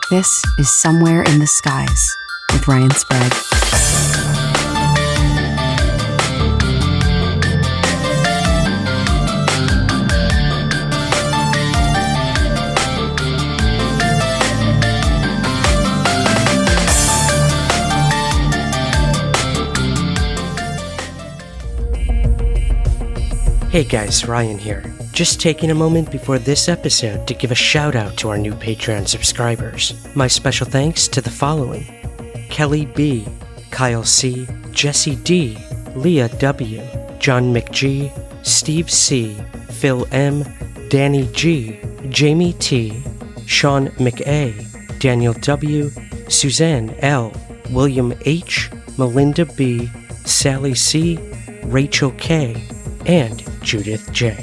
This is Somewhere in the Skies with Ryan Sprague. Hey guys, Ryan here. Just taking a moment before this episode to give a shout out to our new Patreon subscribers. My special thanks to the following: Kelly B, Kyle C, Jesse D, Leah W, John McG, Steve C, Phil M, Danny G, Jamie T, Sean McA, Daniel W, Suzanne L, William H, Melinda B, Sally C, Rachel K, and Judith J.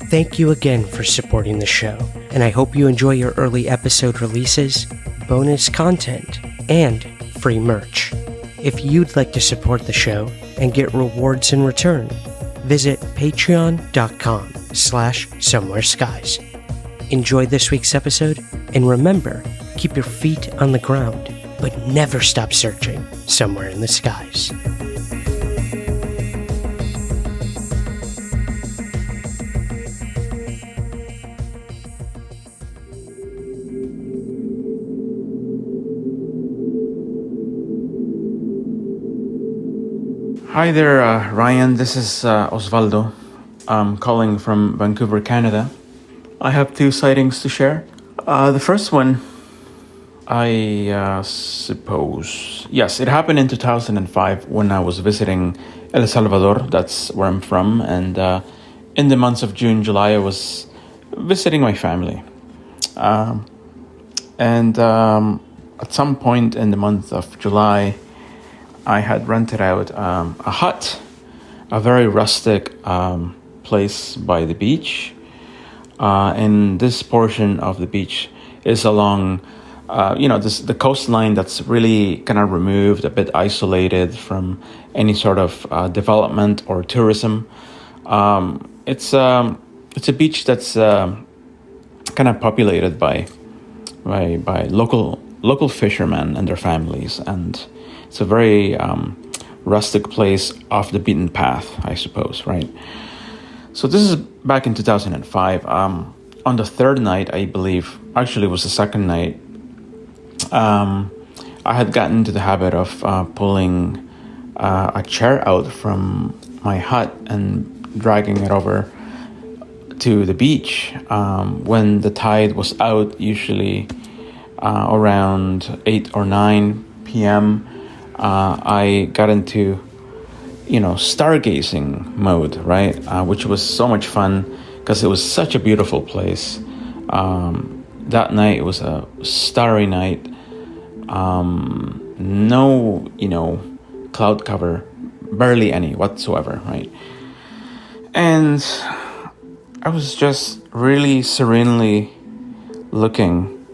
Thank you again for supporting the show, and I hope you enjoy your early episode releases, bonus content, and free merch. If you'd like to support the show and get rewards in return, visit patreon.com/somewhereskies. Enjoy this week's episode, and remember, keep your feet on the ground, but never stop searching somewhere in the skies. Hi there, Ryan. This is Osvaldo. I'm calling from Vancouver, Canada. I have two sightings to share. The first one, I suppose, yes, it happened in 2005 when I was visiting El Salvador. That's where I'm from. And in the months of June, July, I was visiting my family. And at some point in the month of July, I had rented out a hut, a very rustic place by the beach. And this portion of the beach is along, the coastline that's really kind of removed, a bit isolated from any sort of development or tourism. It's a beach that's kind of populated by local fishermen and their families, and it's a very rustic place off the beaten path, I suppose, right? So this is back in 2005. On the third night, I believe, actually it was the second night, I had gotten into the habit of pulling a chair out from my hut and dragging it over to the beach when the tide was out, usually around 8 or 9 p.m. I got into, stargazing mode, right? Which was so much fun because it was such a beautiful place. That night, it was a starry night. No, cloud cover, barely any whatsoever, right? And I was just really serenely looking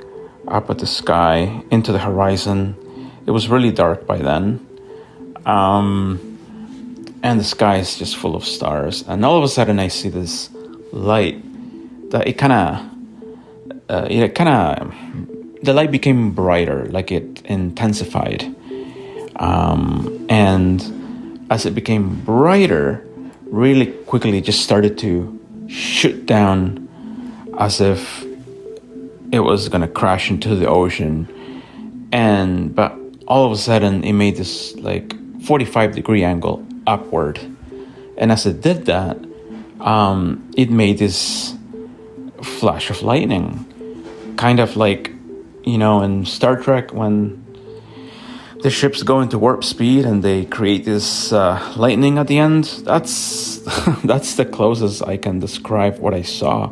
up at the sky, into the horizon. It was really dark by then. And the sky is just full of stars. And all of a sudden I see this light that the light became brighter, like it intensified. And as it became brighter, really quickly it just started to shoot down as if it was gonna crash into the ocean. But all of a sudden it made this 45-degree angle upward. And as it did that, it made this flash of lightning. Kind of like, in Star Trek when the ships go into warp speed and they create this lightning at the end. That's that's the closest I can describe what I saw.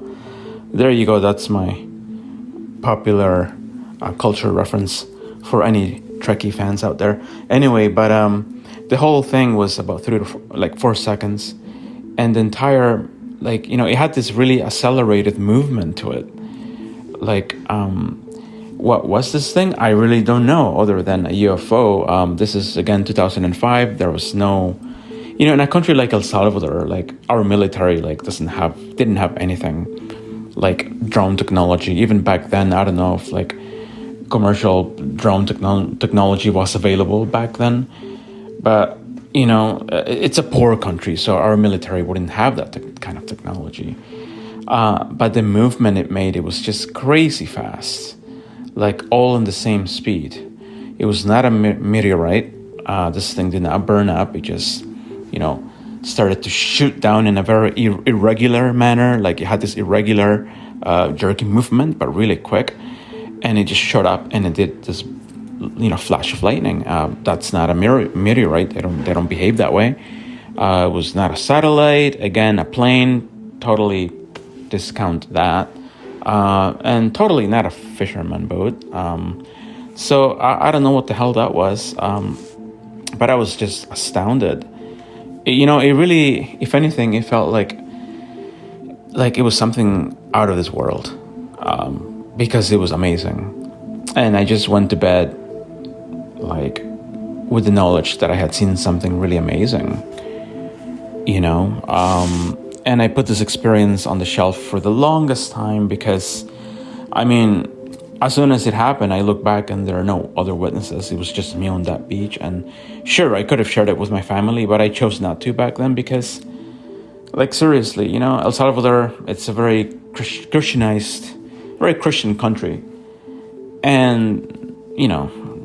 There you go. That's my popular culture reference for any Trekkie fans out there. Anyway, but the whole thing was about 3 to 4 seconds, and the entire it had this really accelerated movement to it. What was this thing? I really don't know, other than a UFO. This is again 2005. There was no, in a country like El Salvador, our military didn't have anything like drone technology. Even back then, I don't know if commercial drone technology was available back then. But, it's a poor country, so our military wouldn't have that kind of technology. But the movement it made, it was just crazy fast, like all in the same speed. It was not a meteorite. This thing did not burn up. It just, started to shoot down in a very irregular manner. Like it had this irregular jerky movement, but really quick. And it just shot up and it did this, flash of lightning. That's not a meteorite. They don't behave that way. It was not a satellite. Again, a plane. Totally discount that. And totally not a fisherman boat. So I don't know what the hell that was. But I was just astounded. It really, if anything, it felt like it was something out of this world. Because it was amazing. And I just went to bed with the knowledge that I had seen something really amazing. And I put this experience on the shelf for the longest time because, as soon as it happened, I look back and there are no other witnesses. It was just me on that beach. And sure, I could have shared it with my family, but I chose not to back then because, seriously, El Salvador, it's a very Christianized, very Christian country. And,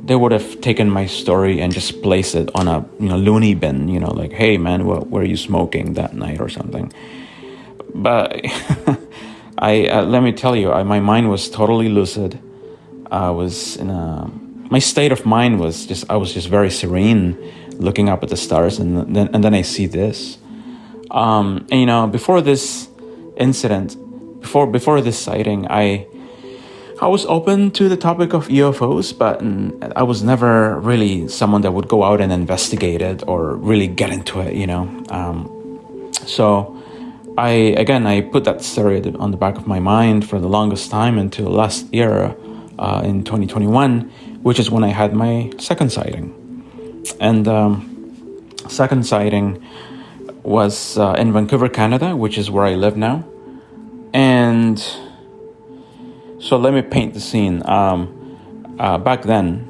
they would have taken my story and just placed it on a, loony bin, hey, man, what were you smoking that night or something? But let me tell you, my mind was totally lucid. I was my state of mind was I was just very serene, looking up at the stars, and then I see this. Before this incident, before this sighting, I was open to the topic of UFOs, but I was never really someone that would go out and investigate it or really get into it, So I put that story on the back of my mind for the longest time until last year, in 2021, which is when I had my second sighting. And second sighting was in Vancouver, Canada, which is where I live now. And so let me paint the scene. Back then,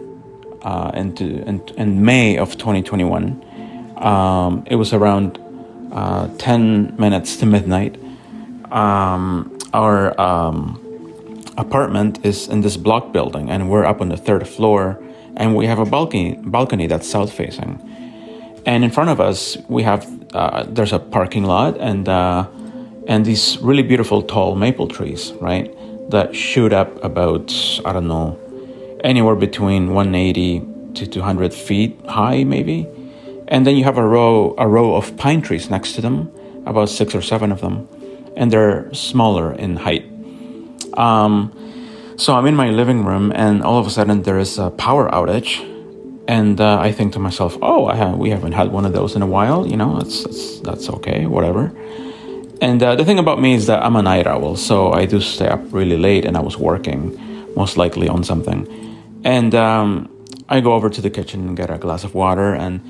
in May of 2021, it was around 10 minutes to midnight. Our apartment is in this block building, and we're up on the third floor, and we have a balcony that's south facing. And in front of us, we have there's a parking lot and these really beautiful tall maple trees, right? That shoot up about, I don't know, anywhere between 180 to 200 feet high, maybe. And then you have a row of pine trees next to them, about 6 or 7 of them, and they're smaller in height. So I'm in my living room, and all of a sudden there is a power outage, and I think to myself, we haven't had one of those in a while. That's okay, whatever. And the thing about me is that I'm a night owl, so I do stay up really late, and I was working, most likely on something. And I go over to the kitchen and get a glass of water, and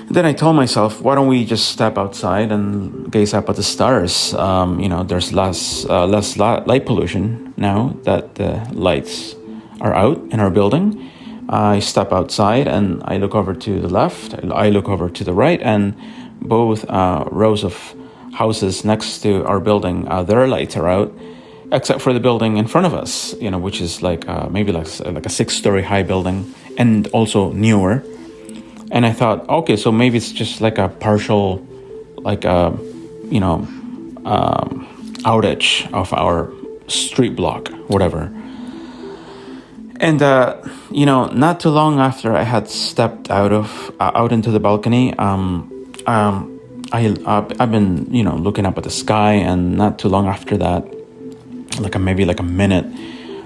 then I told myself, why don't we just step outside and gaze up at the stars? There's less light pollution now that the lights are out in our building. I step outside and I look over to the left, I look over to the right, and both rows of houses next to our building, their lights are out, except for the building in front of us, which is maybe like a 6-story high building, and also newer. And I thought, okay, so maybe it's just like a partial, outage of our street block, whatever. And not too long after I had stepped out into the balcony, I've been, looking up at the sky, and not too long after that, maybe a minute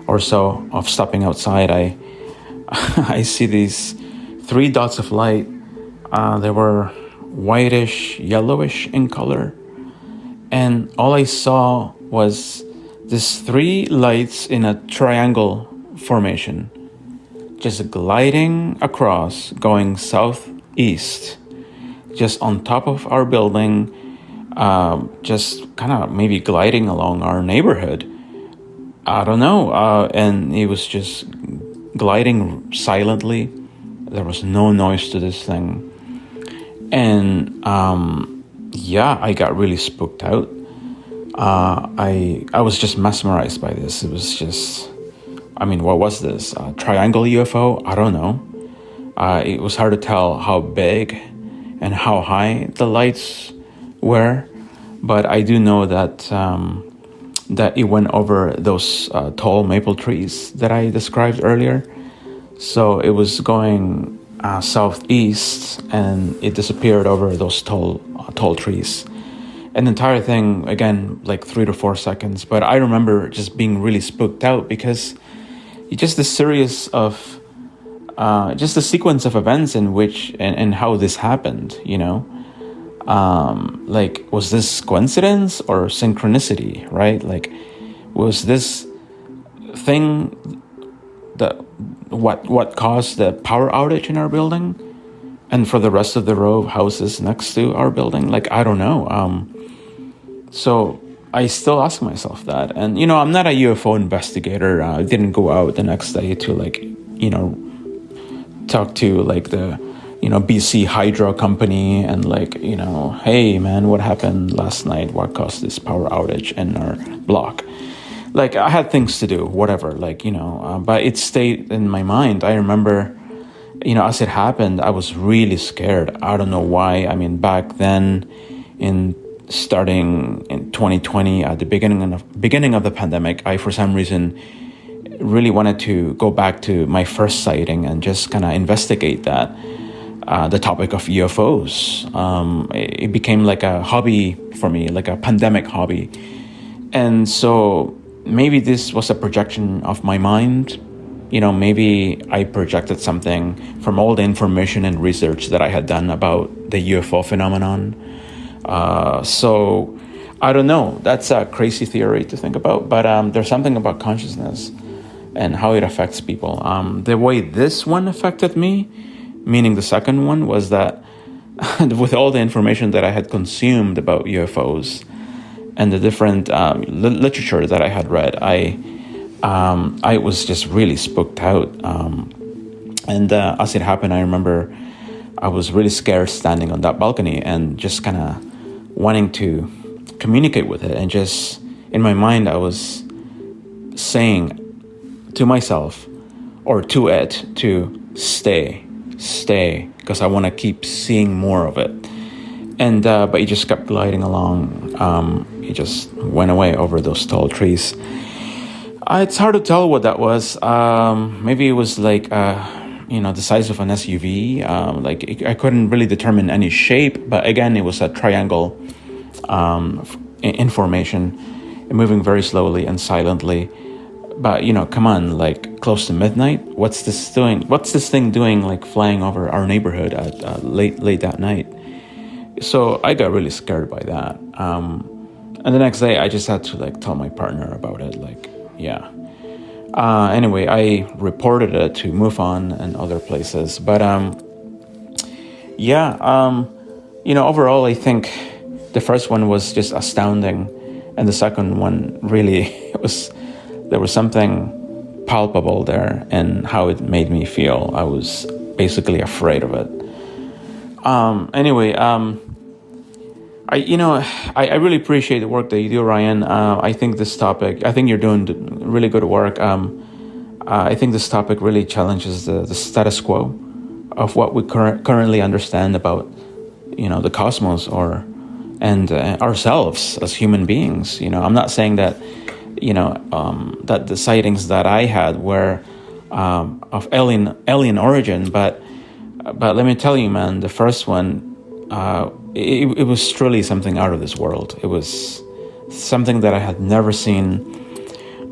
or so of stepping outside, I see these 3 dots of light. They were whitish, yellowish in color, and all I saw was these 3 lights in a triangle formation, just gliding across, going southeast, just on top of our building, just kind of maybe gliding along our neighborhood. I don't know. And it was just gliding silently. There was no noise to this thing. And I got really spooked out. I was just mesmerized by this. It was just, what was this? A triangle UFO? I don't know. It was hard to tell how big and how high the lights were, but I do know that that it went over those tall maple trees that I described earlier. So it was going southeast, and it disappeared over those tall trees. And the entire thing, again, like 3 to 4 seconds. But I remember just being really spooked out because it's just the series of, just the sequence of events in which and how this happened, like, was this coincidence or synchronicity, right? Like, was this thing that what caused the power outage in our building, and for the rest of the row of houses next to our building? Like, I don't know. So I still ask myself that. And, I'm not a UFO investigator. I didn't go out the next day to, like, talk to, like, the, BC Hydro company and, like, hey, man, what happened last night? What caused this power outage in our block? Like, I had things to do, whatever, like, but it stayed in my mind. I remember, as it happened, I was really scared. I don't know why. Back then, starting in 2020, at the beginning of the pandemic, I, for some reason, really wanted to go back to my first sighting and just kind of investigate that, the topic of UFOs. It became like a hobby for me, like a pandemic hobby. And so maybe this was a projection of my mind. Maybe I projected something from all the information and research that I had done about the UFO phenomenon. So I don't know. That's a crazy theory to think about, but there's something about consciousness and how it affects people. The way this one affected me, meaning the second one, was that with all the information that I had consumed about UFOs and the different literature that I had read, I was just really spooked out. And as it happened, I remember I was really scared standing on that balcony and just kind of wanting to communicate with it. And just in my mind, I was saying to myself, or to it, to stay, because I want to keep seeing more of it. And but it just kept gliding along. It just went away over those tall trees. It's hard to tell what that was. Maybe it was like the size of an SUV. I couldn't really determine any shape, but again, it was a triangle information, moving very slowly and silently. But come on, like, close to midnight. What's this thing doing, like, flying over our neighborhood at late that night? So I got really scared by that. And the next day, I just had to, like, tell my partner about it. Like, yeah. Anyway, I reported it to MUFON and other places. But overall, I think the first one was just astounding, and the second one really there was something palpable there, and how it made me feel. I was basically afraid of it. I really appreciate the work that you do, Ryan. I think you're doing really good work. I think this topic really challenges the status quo of what we currently understand about, the cosmos and ourselves as human beings. I'm not saying that, that the sightings that I had were of alien origin, but let me tell you, man, the first one, it was truly something out of this world. It was something that I had never seen.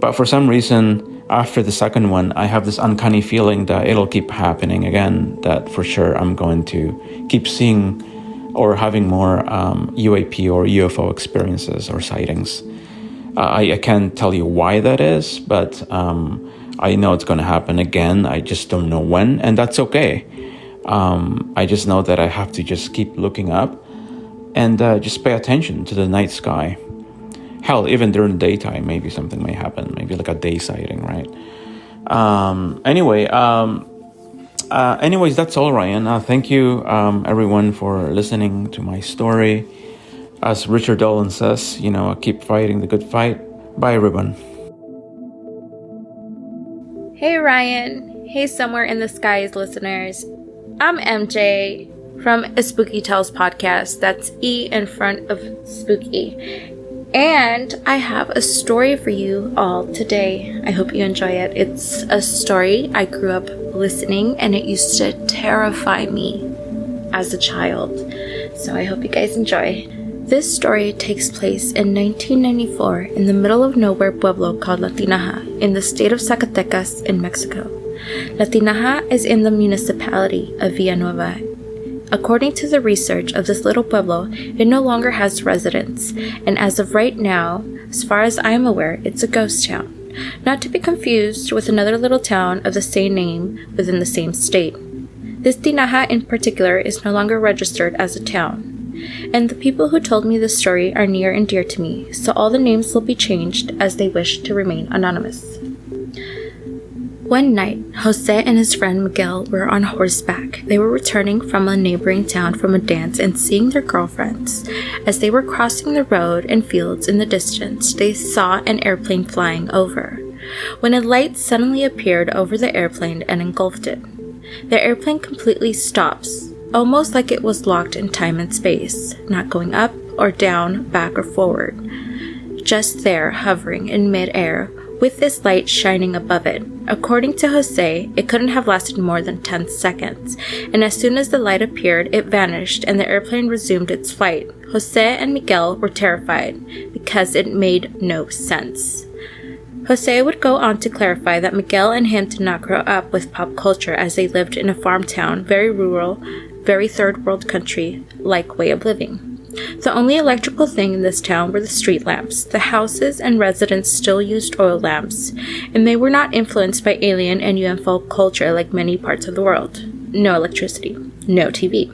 But for some reason, after the second one, I have this uncanny feeling that it'll keep happening again, that for sure I'm going to keep seeing or having more UAP or UFO experiences or sightings. I can't tell you why that is, but I know it's going to happen again. I just don't know when, and that's okay. I just know that I have to just keep looking up and just pay attention to the night sky. Hell, even during the daytime, maybe something may happen, maybe like a day sighting, right? Anyways, that's all, Ryan. Thank you, everyone, for listening to my story. As Richard Dolan says, keep fighting the good fight. Bye, everyone. Hey Ryan, hey Somewhere in the Skies listeners. I'm MJ from a Spooky Tales podcast. That's E in front of spooky. And I have a story for you all today. I hope you enjoy it. It's a story I grew up listening, and it used to terrify me as a child. So I hope you guys enjoy. This story takes place in 1994 in the middle of nowhere pueblo called La Tinaja in the state of Zacatecas in Mexico. La Tinaja is in the municipality of Villanueva. According to the research of this little pueblo, it no longer has residents, and as of right now, as far as I am aware, it's a ghost town. Not to be confused with another little town of the same name within the same state. This Tinaja in particular is no longer registered as a town. And the people who told me this story are near and dear to me, so all the names will be changed as they wish to remain anonymous. One night, Jose and his friend Miguel were on horseback. They were returning from a neighboring town from a dance and seeing their girlfriends. As they were crossing the road and fields in the distance, they saw an airplane flying over, when a light suddenly appeared over the airplane and engulfed it. The airplane completely stops, almost like it was locked in time and space, not going up or down, back or forward. Just there, hovering in mid-air, with this light shining above it. According to Jose, it couldn't have lasted more than 10 seconds, and as soon as the light appeared, it vanished and the airplane resumed its flight. Jose and Miguel were terrified because it made no sense. Jose would go on to clarify that Miguel and him did not grow up with pop culture as they lived in a farm town, very rural, very third world country-like way of living. The only electrical thing in this town were the street lamps. The houses and residents still used oil lamps, and they were not influenced by alien and UFO culture like many parts of the world. No electricity, no TV.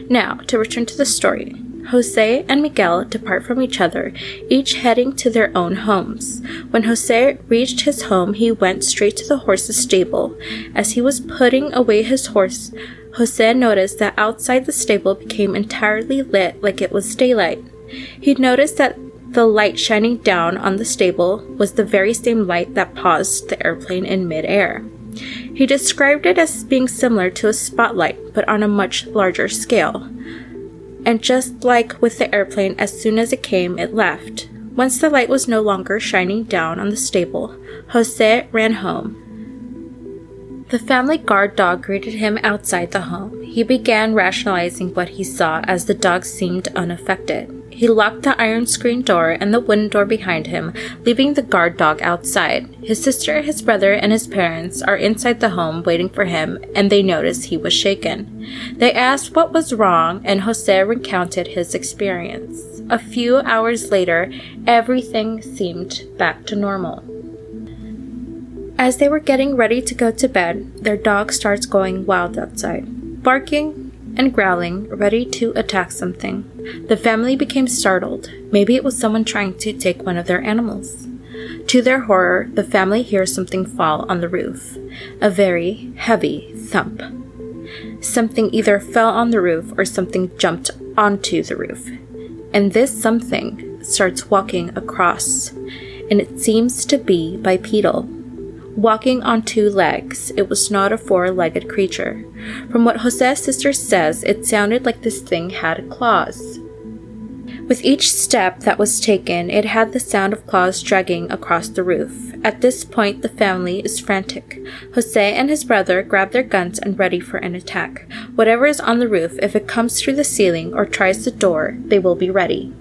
Now, to return to the story. Jose and Miguel depart from each other, each heading to their own homes. When Jose reached his home, he went straight to the horse's stable. As he was putting away his horse, Jose noticed that outside the stable became entirely lit like it was daylight. He noticed that the light shining down on the stable was the very same light that paused the airplane in mid-air. He described it as being similar to a spotlight, but on a much larger scale. And just like with the airplane, as soon as it came, it left. Once the light was no longer shining down on the stable, Jose ran home. The family guard dog greeted him outside the home. He began rationalizing what he saw as the dog seemed unaffected. He locked the iron screen door and the wooden door behind him, leaving the guard dog outside. His sister, his brother, and his parents are inside the home waiting for him, and they noticed he was shaken. They asked what was wrong, and Jose recounted his experience. A few hours later, everything seemed back to normal. As they were getting ready to go to bed, their dog starts going wild outside, barking and growling, ready to attack something. The family became startled. Maybe it was someone trying to take one of their animals. To their horror, the family hears something fall on the roof. A very heavy thump. Something either fell on the roof or something jumped onto the roof. And this something starts walking across, and it seems to be bipedal. Walking on two legs, it was not a four-legged creature. From what Jose's sister says, it sounded like this thing had claws. With each step that was taken, it had the sound of claws dragging across the roof. At this point, the family is frantic. Jose and his brother grab their guns and ready for an attack. Whatever is on the roof, if it comes through the ceiling or tries the door, they will be ready.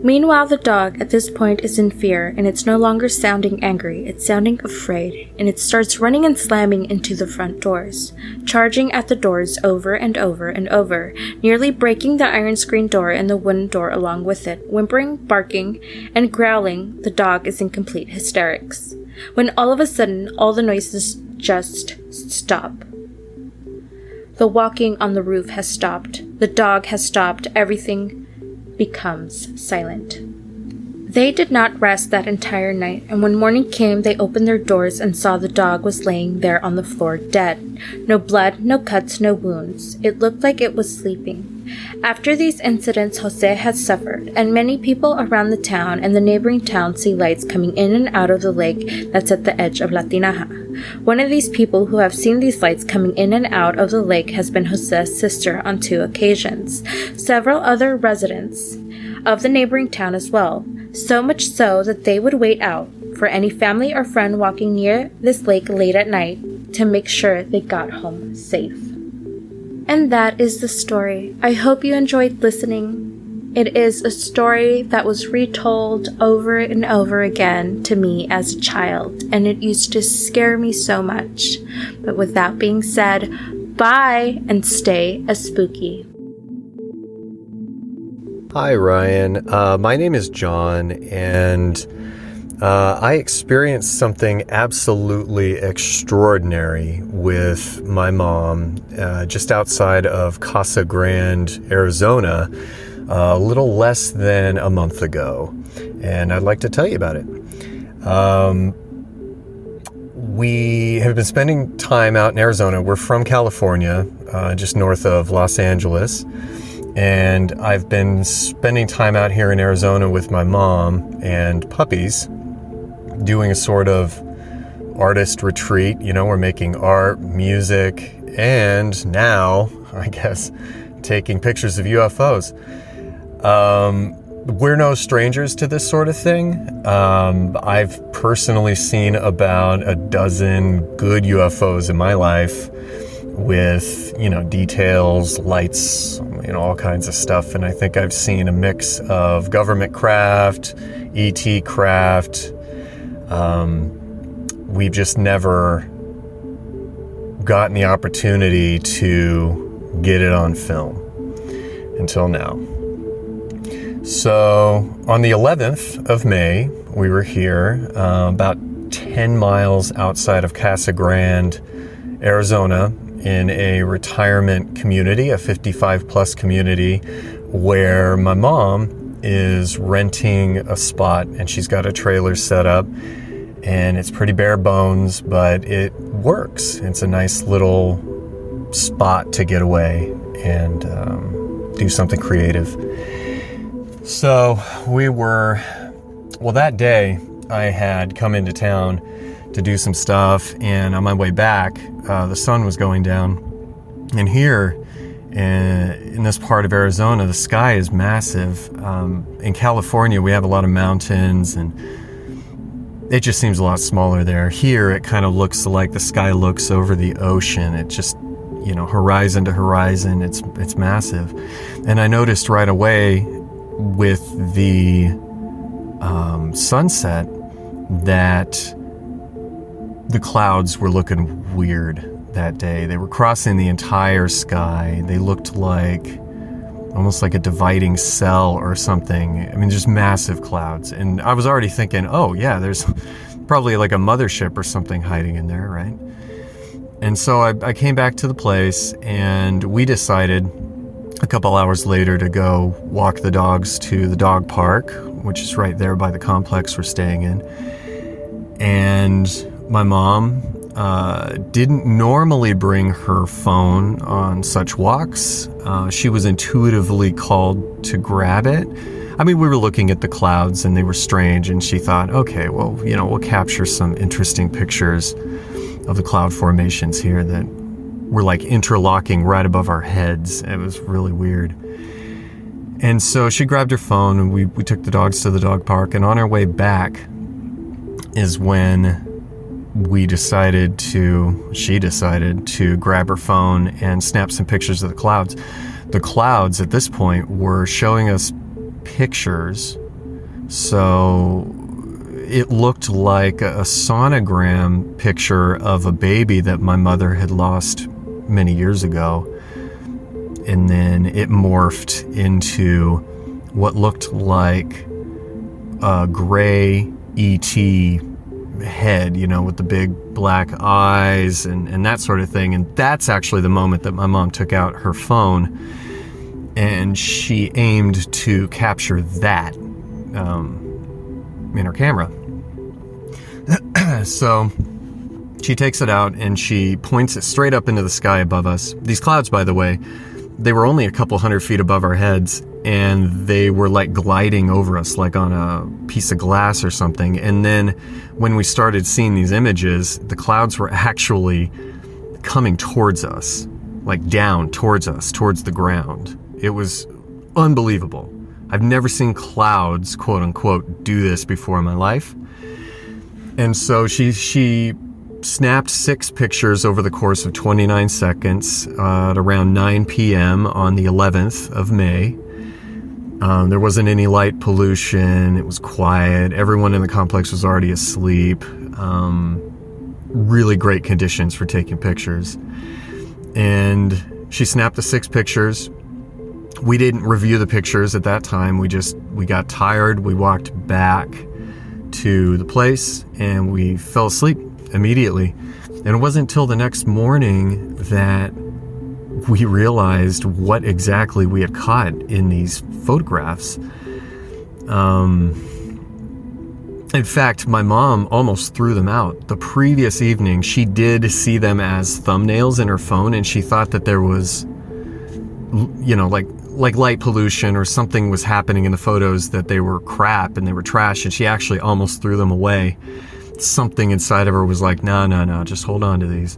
Meanwhile, the dog at this point is in fear, and it's no longer sounding angry, it's sounding afraid, and it starts running and slamming into the front doors, charging at the doors over and over and over, nearly breaking the iron screen door and the wooden door along with it. Whimpering, barking, and growling, the dog is in complete hysterics. When all of a sudden, all the noises just stop. The walking on the roof has stopped. The dog has stopped. Everything becomes silent. They did not rest that entire night, and when morning came, they opened their doors and saw the dog was laying there on the floor dead. No blood, no cuts, no wounds. It looked like it was sleeping. After these incidents, Jose had suffered, and many people around the town and the neighboring towns see lights coming in and out of the lake that's at the edge of La Tinaja. One of these people who have seen these lights coming in and out of the lake has been Jose's sister on 2 occasions. Several other residents of the neighboring town as well, so much so that they would wait out for any family or friend walking near this lake late at night to make sure they got home safe. And that is the story. I hope you enjoyed listening. It is a story that was retold over and over again to me as a child, and it used to scare me so much. But with that being said, bye and stay as spooky. Hi, Ryan. My name is John, and I experienced something absolutely extraordinary with my mom just outside of Casa Grande, Arizona, a little less than a month ago, and I'd like to tell you about it. We have been spending time out in Arizona. We're from California, just north of Los Angeles. And I've been spending time out here in Arizona with my mom and puppies, doing a sort of artist retreat. You know, we're making art, music, and now, I guess, taking pictures of UFOs. We're no strangers to this sort of thing. I've personally seen about a dozen good UFOs in my life, with, you know, details, lights, you know, all kinds of stuff. And I think I've seen a mix of government craft, ET craft. We've just never gotten the opportunity to get it on film until now. So on the 11th of May, we were here, about 10 miles outside of Casa Grande, Arizona, in a retirement community, a 55 plus community, where my mom is renting a spot, and she's got a trailer set up, and it's pretty bare bones, but it works. It's a nice little spot to get away and do something creative. So that day I had come into town to do some stuff, and on my way back, the sun was going down. And here in this part of Arizona, the sky is massive. In California, we have a lot of mountains, and it just seems a lot smaller there. Here, it kind of looks like the sky looks over the ocean. It just, you know, horizon to horizon, it's massive. And I noticed right away with the sunset that the clouds were looking weird that day. They were crossing the entire sky. They looked like almost like a dividing cell or something. I mean, just massive clouds. And I was already thinking, oh yeah, there's probably like a mothership or something hiding in there, right? And so I came back to the place, and we decided a couple hours later to go walk the dogs to the dog park, which is right there by the complex we're staying in. And my mom didn't normally bring her phone on such walks. She was intuitively called to grab it. I mean, we were looking at the clouds and they were strange, and she thought, okay, well, you know, we'll capture some interesting pictures of the cloud formations here that were like interlocking right above our heads. It was really weird. And so she grabbed her phone, and we took the dogs to the dog park, and on our way back is when she decided to grab her phone and snap some pictures of the clouds. The clouds at this point were showing us pictures, so it looked like a sonogram picture of a baby that my mother had lost many years ago, and then it morphed into what looked like a gray ET head, you know, with the big black eyes and that sort of thing. And that's actually the moment that my mom took out her phone and she aimed to capture that. camera. So she takes it out and she points it straight up into the sky above us. These clouds, by the way, they were only a couple hundred feet above our heads, and they were like gliding over us like on a piece of glass or something. And then when we started seeing these images, the clouds were actually coming towards us, like down towards us, towards the ground. It was unbelievable. I've never seen clouds, quote unquote, do this before in my life. And so she snapped 6 pictures over the course of 29 seconds at around 9 p.m. on the 11th of May. There wasn't any light pollution. It was quiet. Everyone in the complex was already asleep. Really great conditions for taking pictures. And she snapped the 6 pictures. We didn't review the pictures at that time. We got tired. We walked back to the place and we fell asleep immediately. And it wasn't until the next morning that we realized what exactly we had caught in these photographs. In fact, my mom almost threw them out. The previous evening, she did see them as thumbnails in her phone, and she thought that there was, like light pollution or something was happening in the photos, that they were crap and they were trash, and she actually almost threw them away. Something inside of her was like, no, just hold on to these.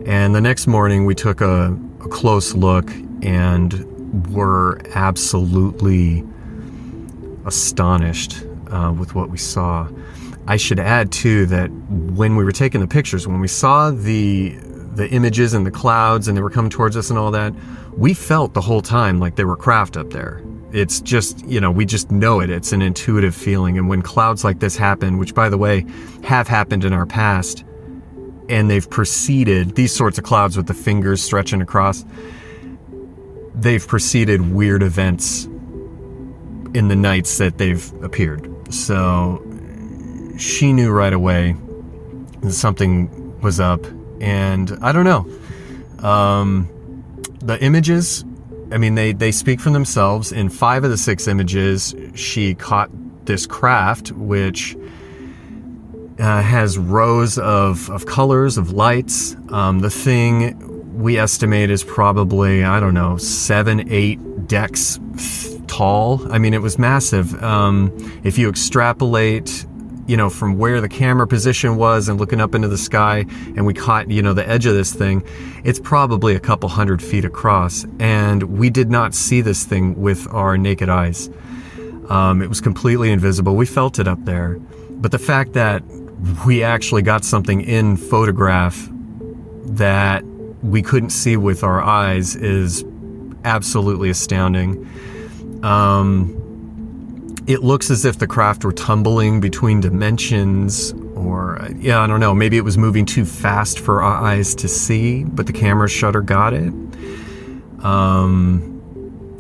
And the next morning we took a close look and were absolutely astonished with what we saw. I should add too that when we were taking the pictures, when we saw the images and the clouds and they were coming towards us and all that, we felt the whole time like there were craft up there. It's just, we just know it. It's an intuitive feeling. And when clouds like this happen, which by the way, have happened in our past, and they've preceded these sorts of clouds with the fingers stretching across, they've preceded weird events in the nights that they've appeared. So she knew right away that something was up. And I don't know. The images, they speak for themselves. In 5 of the 6 images, she caught this craft, which has rows of colors, of lights. The thing we estimate is probably, 7-8 decks tall. It was massive. If you extrapolate, from where the camera position was and looking up into the sky, and we caught, the edge of this thing, it's probably a couple hundred feet across. And we did not see this thing with our naked eyes. It was completely invisible. We felt it up there. But the fact that we actually got something in photograph that we couldn't see with our eyes is absolutely astounding. It looks as if the craft were tumbling between dimensions, or I don't know, maybe it was moving too fast for our eyes to see, but the camera shutter got it.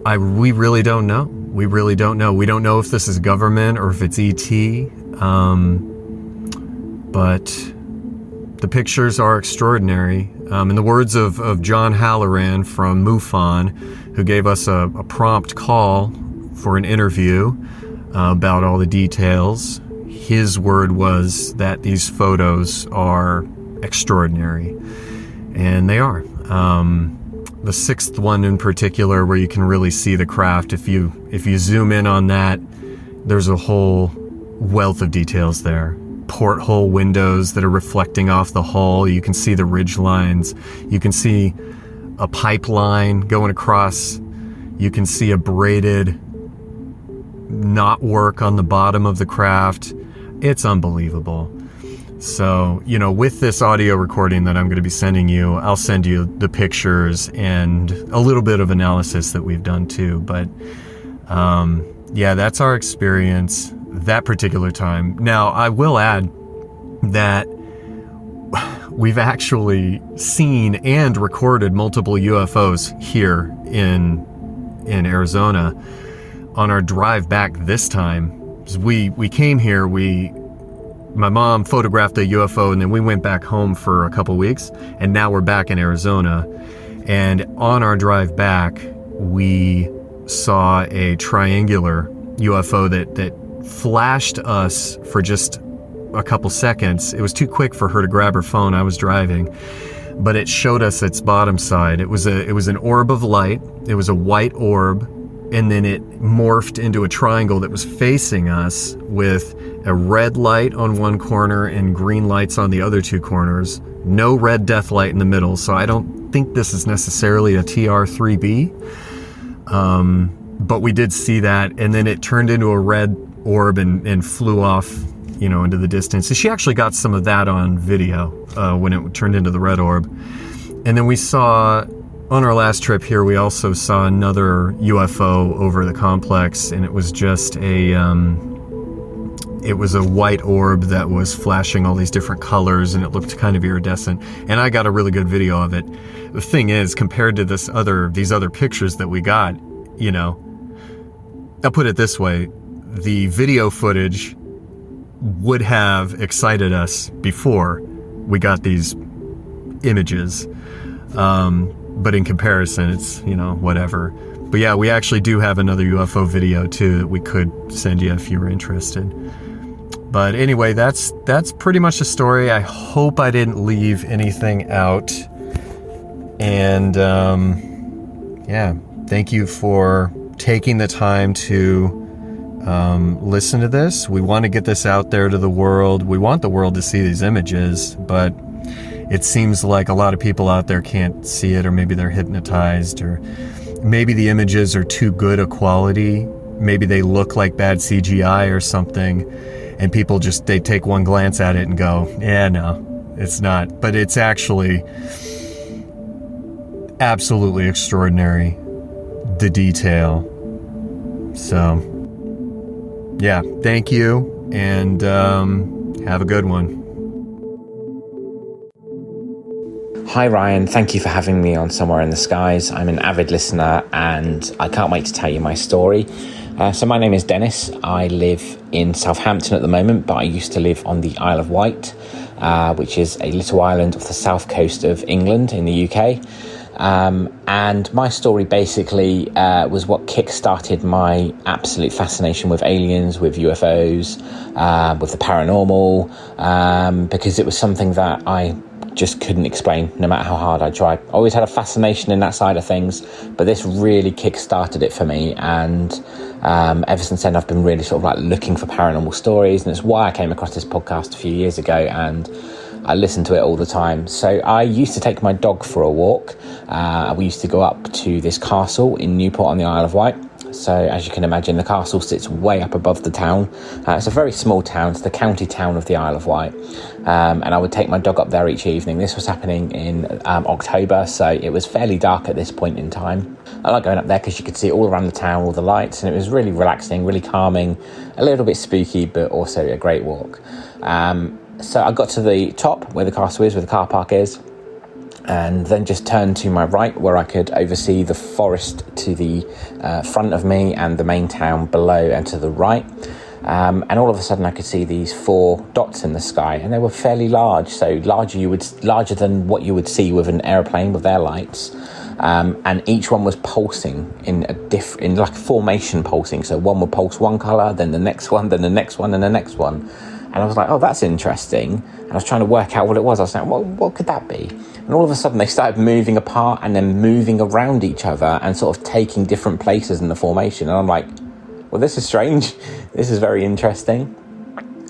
We really don't know. We really don't know. We don't know if this is government or if it's ET. But the pictures are extraordinary. In the words of John Halloran from MUFON, who gave us a prompt call for an interview about all the details, his word was that these photos are extraordinary. And they are. The 6th one in particular, where you can really see the craft, if you zoom in on that, there's a whole wealth of details there. Porthole windows that are reflecting off the hull. You can see the ridge lines. You can see a pipeline going across. You can see a braided knotwork on the bottom of the craft. It's unbelievable. So, with this audio recording that I'm going to be sending you, I'll send you the pictures and a little bit of analysis that we've done too. But, that's our experience that particular time. Now, I will add that we've actually seen and recorded multiple UFOs here in Arizona. On our drive back this time, we came here, my mom photographed a UFO, and then we went back home for a couple weeks, and now we're back in Arizona. And on our drive back, we saw a triangular UFO that flashed us for just a couple seconds. It was too quick for her to grab her phone. I was driving, but it showed us its bottom side. It was an orb of light. It was a white orb, and then it morphed into a triangle that was facing us with a red light on one corner and green lights on the other two corners. No red death light in the middle, so I don't think this is necessarily a TR3B. But we did see that, and then it turned into a red orb and flew off, into the distance. So she actually got some of that on video when it turned into the red orb. And then we saw, on our last trip here, we also saw another UFO over the complex, and it was just it was a white orb that was flashing all these different colors, and it looked kind of iridescent. And I got a really good video of it. The thing is, compared to these other pictures that we got, I'll put it this way, the video footage would have excited us before we got these images. But in comparison, it's, whatever. But yeah, we actually do have another UFO video too that we could send you if you were interested. But anyway, that's pretty much the story. I hope I didn't leave anything out. And thank you for taking the time to listen to this. We want to get this out there to the world. We want the world to see these images, but it seems like a lot of people out there can't see it, or maybe they're hypnotized, or maybe the images are too good a quality. Maybe they look like bad CGI or something, and people they take one glance at it and go, yeah, no, it's not. But it's actually absolutely extraordinary, the detail. So, yeah, thank you, and have a good one. Hi Ryan, thank you for having me on Somewhere in the Skies. I'm an avid listener and I can't wait to tell you my story. So my name is Dennis. I live in Southampton at the moment, but I used to live on the Isle of Wight, which is a little island off the south coast of England in the UK. And my story basically was what kick-started my absolute fascination with aliens, with UFOs, with the paranormal, because it was something that I just couldn't explain no matter how hard I tried. I always had a fascination in that side of things, but this really kick-started it for me, and ever since then I've been really sort of like looking for paranormal stories, and it's why I came across this podcast a few years ago, and I listen to it all the time. So I used to take my dog for a walk. We used to go up to this castle in Newport on the Isle of Wight. So as you can imagine, the castle sits way up above the town. It's a very small town. It's the county town of the Isle of Wight. And I would take my dog up there each evening. This was happening in October, so it was fairly dark at this point in time. I like going up there because you could see all around the town, all the lights, and it was really relaxing, really calming, a little bit spooky, but also a great walk. So I got to the top where the castle is, where the car park is, and then just turned to my right where I could oversee the forest to the front of me and the main town below and to the right. And all of a sudden I could see these 4 dots in the sky, and they were fairly large, so larger than what you would see with an aeroplane with their lights. And each one was pulsing in like formation pulsing. So one would pulse one colour, then the next one, then the next one, and the next one. And I was like, oh, that's interesting. And I was trying to work out what it was. I was like, well, what could that be? And all of a sudden they started moving apart and then moving around each other and sort of taking different places in the formation. And I'm like, well, this is strange. This is very interesting.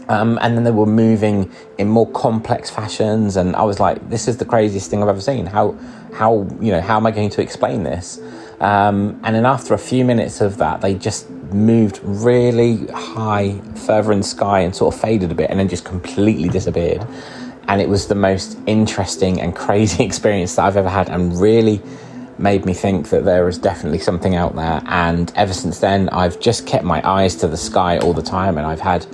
And then they were moving in more complex fashions. And I was like, this is the craziest thing I've ever seen. How am I going to explain this? And then after a few minutes of that, they just moved really high, further in the sky, and sort of faded a bit and then just completely disappeared. And it was the most interesting and crazy experience that I've ever had, and really made me think that there is definitely something out there. And ever since then, I've just kept my eyes to the sky all the time, and I've had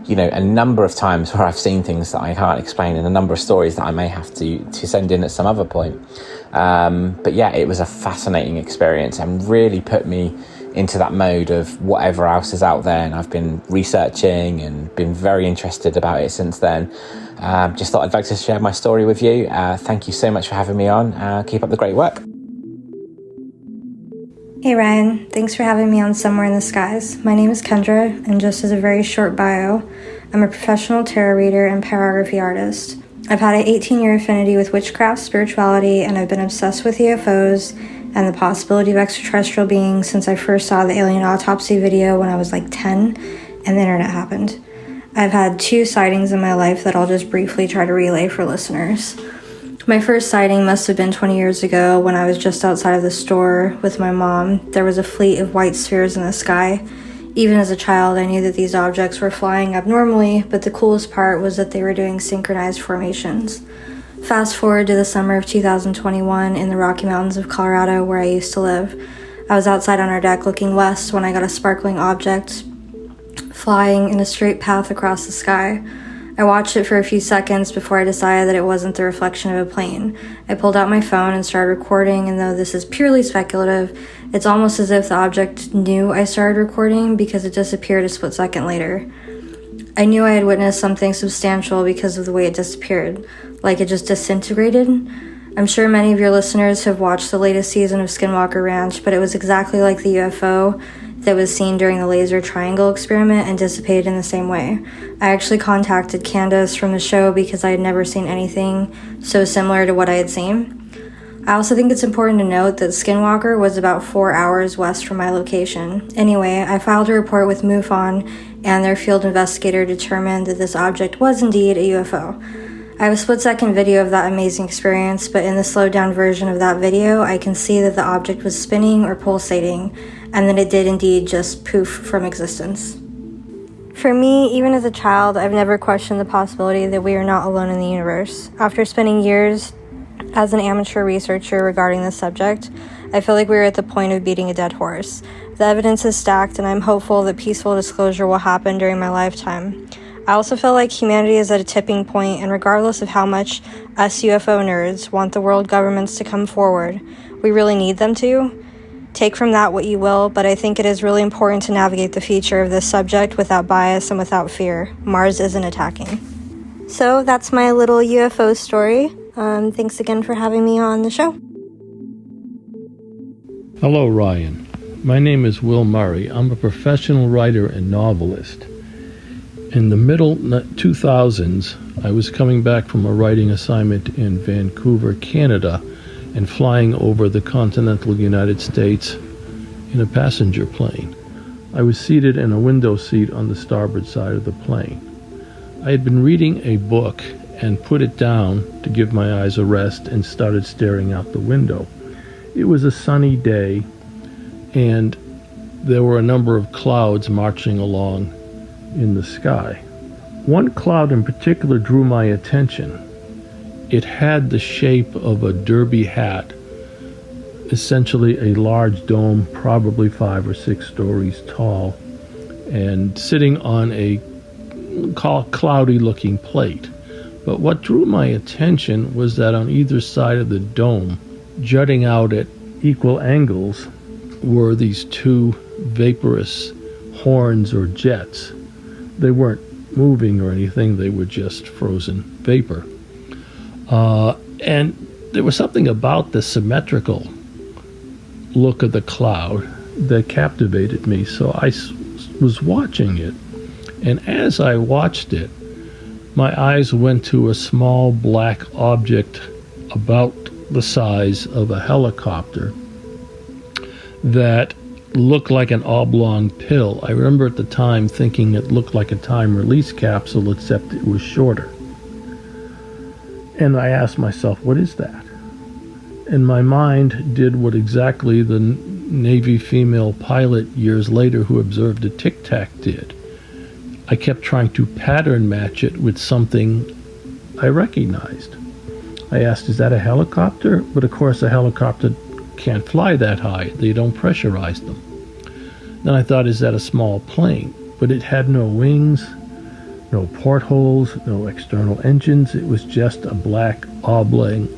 a number of times where I've seen things that I can't explain, and a number of stories that I may have to send in at some other point. But yeah, it was a fascinating experience and really put me into that mode of whatever else is out there. And I've been researching and been very interested about it since then. Just thought I'd like to share my story with you. Thank you so much for having me on. Keep up the great work. Hey Ryan, thanks for having me on Somewhere in the Skies. My name is Kendra, and just as a very short bio, I'm a professional tarot reader and pyrography artist. I've had an 18-year affinity with witchcraft, spirituality, and I've been obsessed with UFOs and the possibility of extraterrestrial beings since I first saw the alien autopsy video when I was like 10 and the internet happened. I've had 2 sightings in my life that I'll just briefly try to relay for listeners. My first sighting must have been 20 years ago when I was just outside of the store with my mom. There was a fleet of white spheres in the sky. Even as a child, I knew that these objects were flying abnormally, but the coolest part was that they were doing synchronized formations. Fast forward to the summer of 2021 in the Rocky Mountains of Colorado where I used to live. I was outside on our deck looking west when I got a sparkling object flying in a straight path across the sky. I watched it for a few seconds before I decided that it wasn't the reflection of a plane. I pulled out my phone and started recording, and though this is purely speculative, it's almost as if the object knew I started recording because it disappeared a split second later. I knew I had witnessed something substantial because of the way it disappeared, like it just disintegrated. I'm sure many of your listeners have watched the latest season of Skinwalker Ranch, but it was exactly like the UFO that was seen during the laser triangle experiment and dissipated in the same way. I actually contacted Candace from the show because I had never seen anything so similar to what I had seen. I also think it's important to note that Skinwalker was about 4 hours west from my location. Anyway, I filed a report with MUFON, and their field investigator determined that this object was indeed a UFO. I have a split-second video of that amazing experience, but in the slowed-down version of that video, I can see that the object was spinning or pulsating, and that it did indeed just poof from existence. For me, even as a child, I've never questioned the possibility that we are not alone in the universe. After spending years as an amateur researcher regarding this subject, I feel like we are at the point of beating a dead horse. The evidence is stacked, and I'm hopeful that peaceful disclosure will happen during my lifetime. I also feel like humanity is at a tipping point, and regardless of how much us UFO nerds want the world governments to come forward, we really need them to. Take from that what you will, but I think it is really important to navigate the future of this subject without bias and without fear. Mars isn't attacking. So that's my little UFO story. Thanks again for having me on the show. Hello, Ryan. My name is Will Murray. I'm a professional writer and novelist. In the middle 2000s, I was coming back from a writing assignment in Vancouver, Canada, and flying over the continental United States in a passenger plane. I was seated in a window seat on the starboard side of the plane. I had been reading a book and put it down to give my eyes a rest and started staring out the window. It was a sunny day, and there were a number of clouds marching along in the sky. One cloud in particular drew my attention. It had the shape of a derby hat, essentially a large dome, probably 5 or 6 stories tall, and sitting on a cloudy-looking plate. But what drew my attention was that on either side of the dome, jutting out at equal angles, were these 2 vaporous horns or jets. They weren't moving or anything, they were just frozen vapor. And there was something about the symmetrical look of the cloud that captivated me, so I was watching it. And as I watched it, my eyes went to a small black object about the size of a helicopter that looked like an oblong pill. I remember at the time thinking it looked like a time-release capsule, except it was shorter. And I asked myself, what is that? And my mind did what exactly the Navy female pilot years later who observed a Tic Tac did. I kept trying to pattern match it with something I recognized. I asked, is that a helicopter? But of course a helicopter can't fly that high. They don't pressurize them. Then I thought, is that a small plane? But it had no wings, no portholes, no external engines. It was just a black oblong,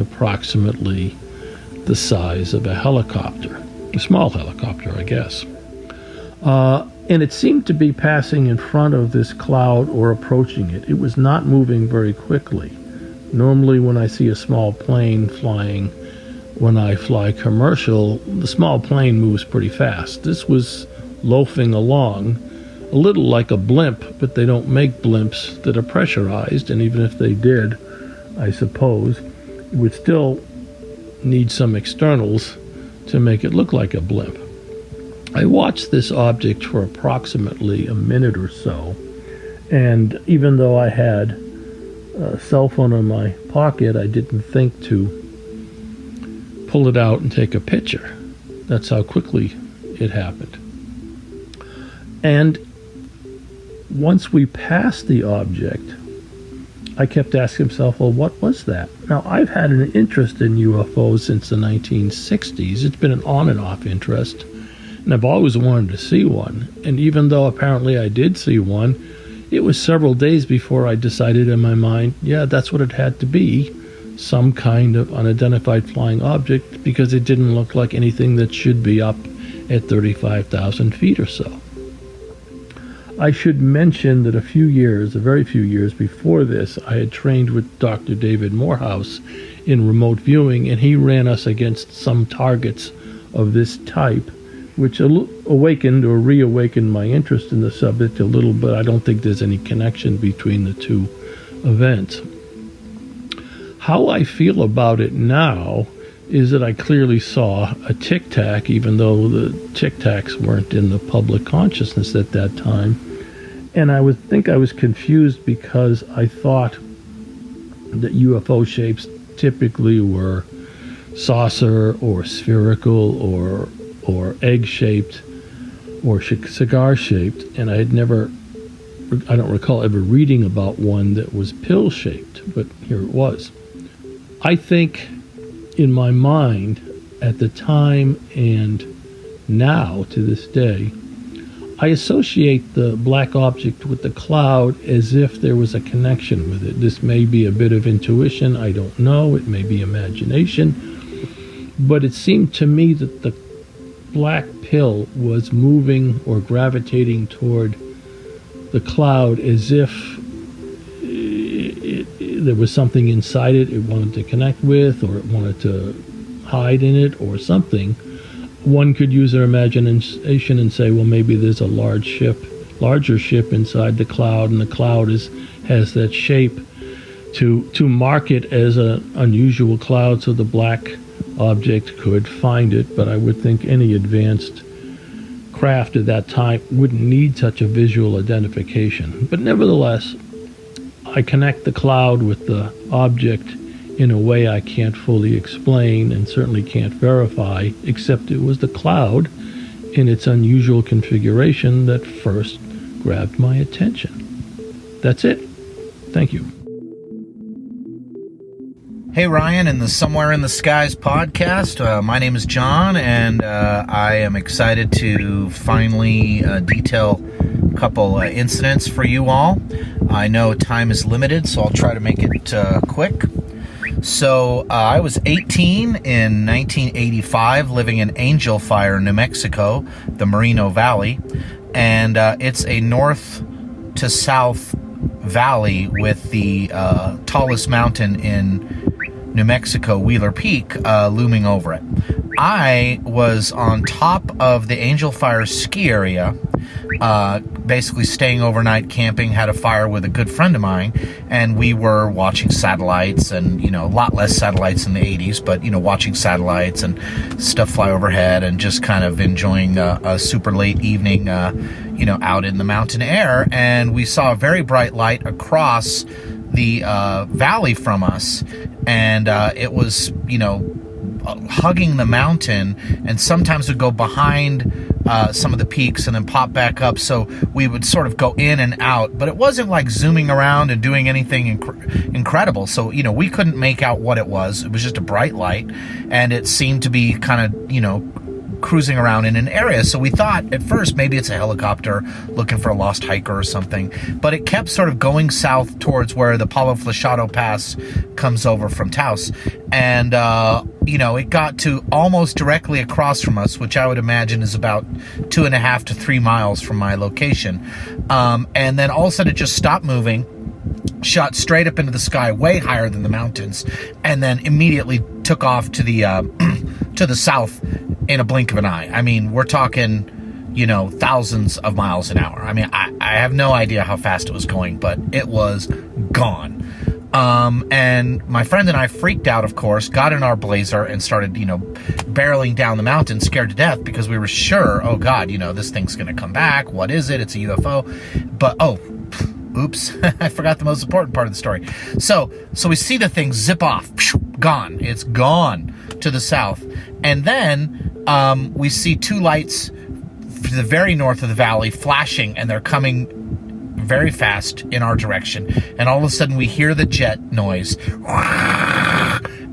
approximately the size of a helicopter. A small helicopter, I guess. And it seemed to be passing in front of this cloud or approaching it. It was not moving very quickly. Normally when I see a small plane flying when I fly commercial, the small plane moves pretty fast. This was loafing along, a little like a blimp, but they don't make blimps that are pressurized, and even if they did, I suppose, it would still need some externals to make it look like a blimp. I watched this object for approximately a minute or so, and even though I had a cell phone in my pocket, I didn't think to pull it out and take a picture. That's how quickly it happened. And once we passed the object, I kept asking myself, well, what was that? Now, I've had an interest in UFOs since the 1960s. It's been an on and off interest, and I've always wanted to see one. And even though apparently I did see one, it was several days before I decided in my mind, yeah, that's what it had to be, some kind of unidentified flying object, because it didn't look like anything that should be up at 35,000 feet or so. I should mention that a very few years before this, I had trained with Dr. David Morehouse in remote viewing, and he ran us against some targets of this type, which awakened or reawakened my interest in the subject a little, but I don't think there's any connection between the two events. How I feel about it now is that I clearly saw a Tic Tac, even though the Tic Tacs weren't in the public consciousness at that time. And I would think I was confused because I thought that UFO shapes typically were saucer or spherical or egg-shaped or cigar-shaped, and I don't recall ever reading about one that was pill-shaped, but here it was. I think in my mind at the time and now to this day, I associate the black object with the cloud as if there was a connection with it. This may be a bit of intuition, I don't know, it may be imagination, but it seemed to me that the black pill was moving or gravitating toward the cloud as if there was something inside it wanted to connect with, or it wanted to hide in it, or something. One could use their imagination and say, well, maybe there's a larger ship inside the cloud, and the cloud has that shape to mark it as an unusual cloud so the black object could find it. But I would think any advanced craft at that time wouldn't need such a visual identification. But nevertheless, I connect the cloud with the object in a way I can't fully explain and certainly can't verify, except it was the cloud in its unusual configuration that first grabbed my attention. That's it. Thank you. Hey, Ryan, in the Somewhere in the Skies podcast. My name is John, and I am excited to finally detail a couple incidents for you all. I know time is limited, so I'll try to make it quick. So I was 18 in 1985, living in Angel Fire, New Mexico, the Moreno Valley, and it's a north to south valley with the tallest mountain in New Mexico, Wheeler Peak, looming over it. I was on top of the Angel Fire ski area, basically staying overnight, camping, had a fire with a good friend of mine, and we were watching satellites, and, a lot less satellites in the 80s, but, watching satellites and stuff fly overhead, and just kind of enjoying a super late evening, out in the mountain air. And we saw a very bright light across the valley from us, and it was, hugging the mountain, and sometimes would go behind some of the peaks and then pop back up, so we would sort of go in and out, but it wasn't like zooming around and doing anything incredible, so we couldn't make out what it was. It was just a bright light, and it seemed to be kind of cruising around in an area. So we thought at first maybe it's a helicopter looking for a lost hiker or something, but it kept sort of going south towards where the Palo Flechado Pass comes over from Taos, and it got to almost directly across from us, which I would imagine is about 2.5 to 3 miles from my location, and then all of a sudden it just stopped moving, shot straight up into the sky, way higher than the mountains, and then immediately took off to the to the south in a blink of an eye. I mean, we're talking, thousands of miles an hour. I mean, I have no idea how fast it was going, but it was gone. And my friend and I freaked out, of course, got in our Blazer and started, barreling down the mountain, scared to death, because we were sure, oh God, this thing's going to come back. What is it? It's a UFO. But, oops, I forgot the most important part of the story. So we see the thing zip off, gone. It's gone to the south. And then we see two lights to the very north of the valley flashing, and they're coming very fast in our direction. And all of a sudden we hear the jet noise.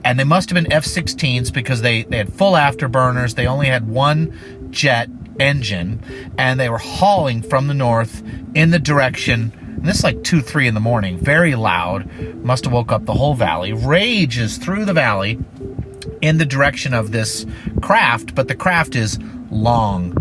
And they must have been F-16s, because they had full afterburners. They only had one jet engine, and they were hauling from the north in the direction. And this is like 2, 3 in the morning, very loud, must have woke up the whole valley, rages through the valley in the direction of this craft, but the craft is long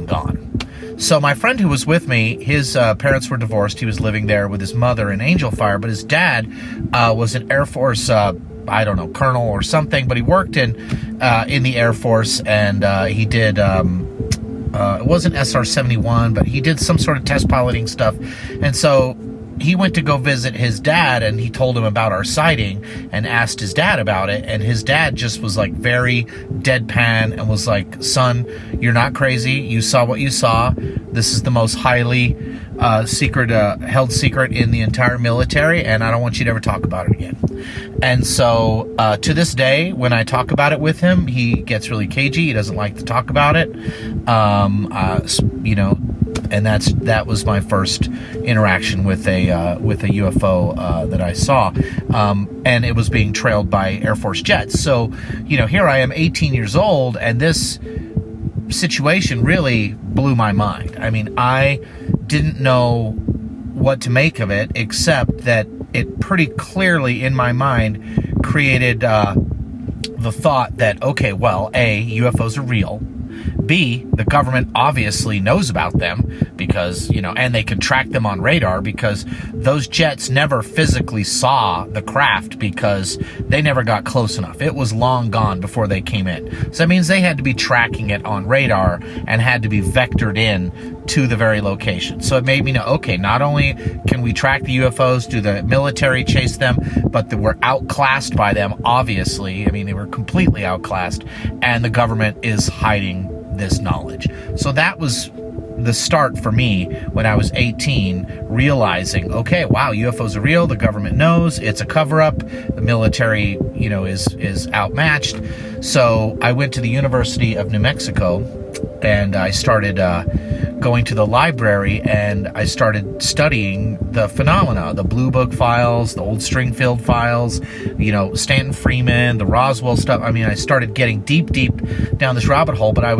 gone. So my friend who was with me, his parents were divorced. He was living there with his mother in Angel Fire, but his dad was an Air Force, colonel or something, but he worked in the Air Force, and he did, it wasn't SR-71, but he did some sort of test piloting stuff. And so he went to go visit his dad, and he told him about our sighting and asked his dad about it. And his dad just was like very deadpan and was like, son, you're not crazy. You saw what you saw. This is the most highly held secret in the entire military, and I don't want you to ever talk about it again. And so to this day, when I talk about it with him, he gets really cagey. He doesn't like to talk about it. And that was my first interaction with a UFO that I saw, and it was being trailed by Air Force jets. So, here I am, 18 years old, and this situation really blew my mind. I mean, I didn't know what to make of it, except that it pretty clearly in my mind created the thought that, okay, well, A, UFOs are real. B, the government obviously knows about them because, and they can track them on radar, because those jets never physically saw the craft because they never got close enough. It was long gone before they came in. So that means they had to be tracking it on radar and had to be vectored in to the very location. So it made me know, okay, not only can we track the UFOs, do the military chase them, but that we're outclassed by them, obviously. I mean, they were completely outclassed, and the government is hiding this knowledge. So that was the start for me when I was 18, realizing, okay, wow, UFOs are real. The government knows it's a cover-up. The military, is outmatched. So I went to the University of New Mexico, and I started going to the library, and I started studying the phenomena, the Blue Book files, the old Stringfield files, Stanton Freeman, the Roswell stuff. I mean, I started getting deep down this rabbit hole, but I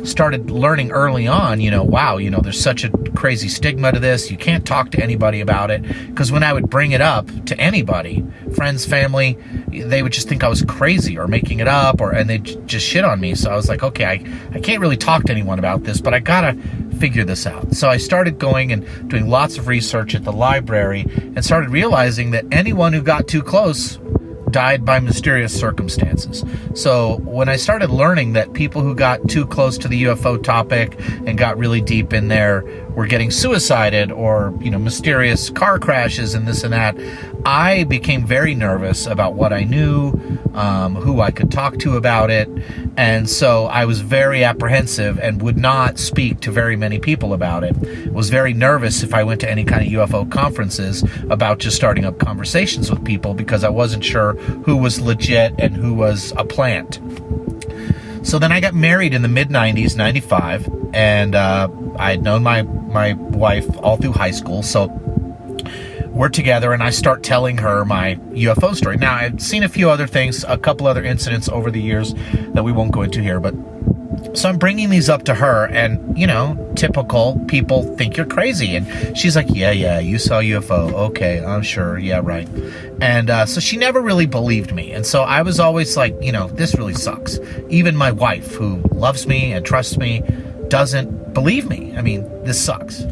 started learning early on, wow, there's such a crazy stigma to this. You can't talk to anybody about it, because when I would bring it up to anybody, friends, family, they would just think I was crazy or making it up, and they just shit on me. So I was like, okay, I can't really talk to anyone about this, but I gotta figure this out. So I started going and doing lots of research at the library, and started realizing that anyone who got too close died by mysterious circumstances. So when I started learning that people who got too close to the UFO topic and got really deep in there were getting suicided, or mysterious car crashes and this and that, I became very nervous about what I knew, who I could talk to about it. And so I was very apprehensive and would not speak to very many people about it. Was very nervous if I went to any kind of UFO conferences about just starting up conversations with people, because I wasn't sure who was legit and who was a plant. So then I got married in the mid-90s, 95, and I had known my wife all through high school. So we're together, and I start telling her my UFO story. Now, I've seen a few other things, a couple other incidents over the years that we won't go into here, but so I'm bringing these up to her, and, typical people think you're crazy. And she's like, yeah, you saw UFO. Okay, I'm sure. Yeah, right. And so she never really believed me. And so I was always like, this really sucks. Even my wife, who loves me and trusts me, doesn't believe me. I mean, this sucks.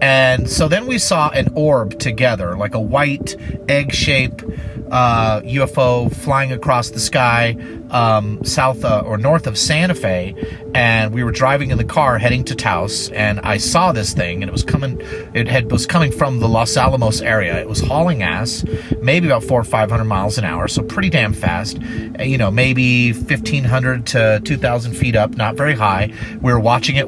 And so then we saw an orb together, like a white egg-shaped UFO flying across the sky south or north of Santa Fe, and we were driving in the car heading to Taos, and I saw this thing, and it was coming from the Los Alamos area. It was hauling ass, maybe about 400 or 500 miles an hour, so pretty damn fast. Maybe 1,500 to 2,000 feet up, not very high. We were watching it.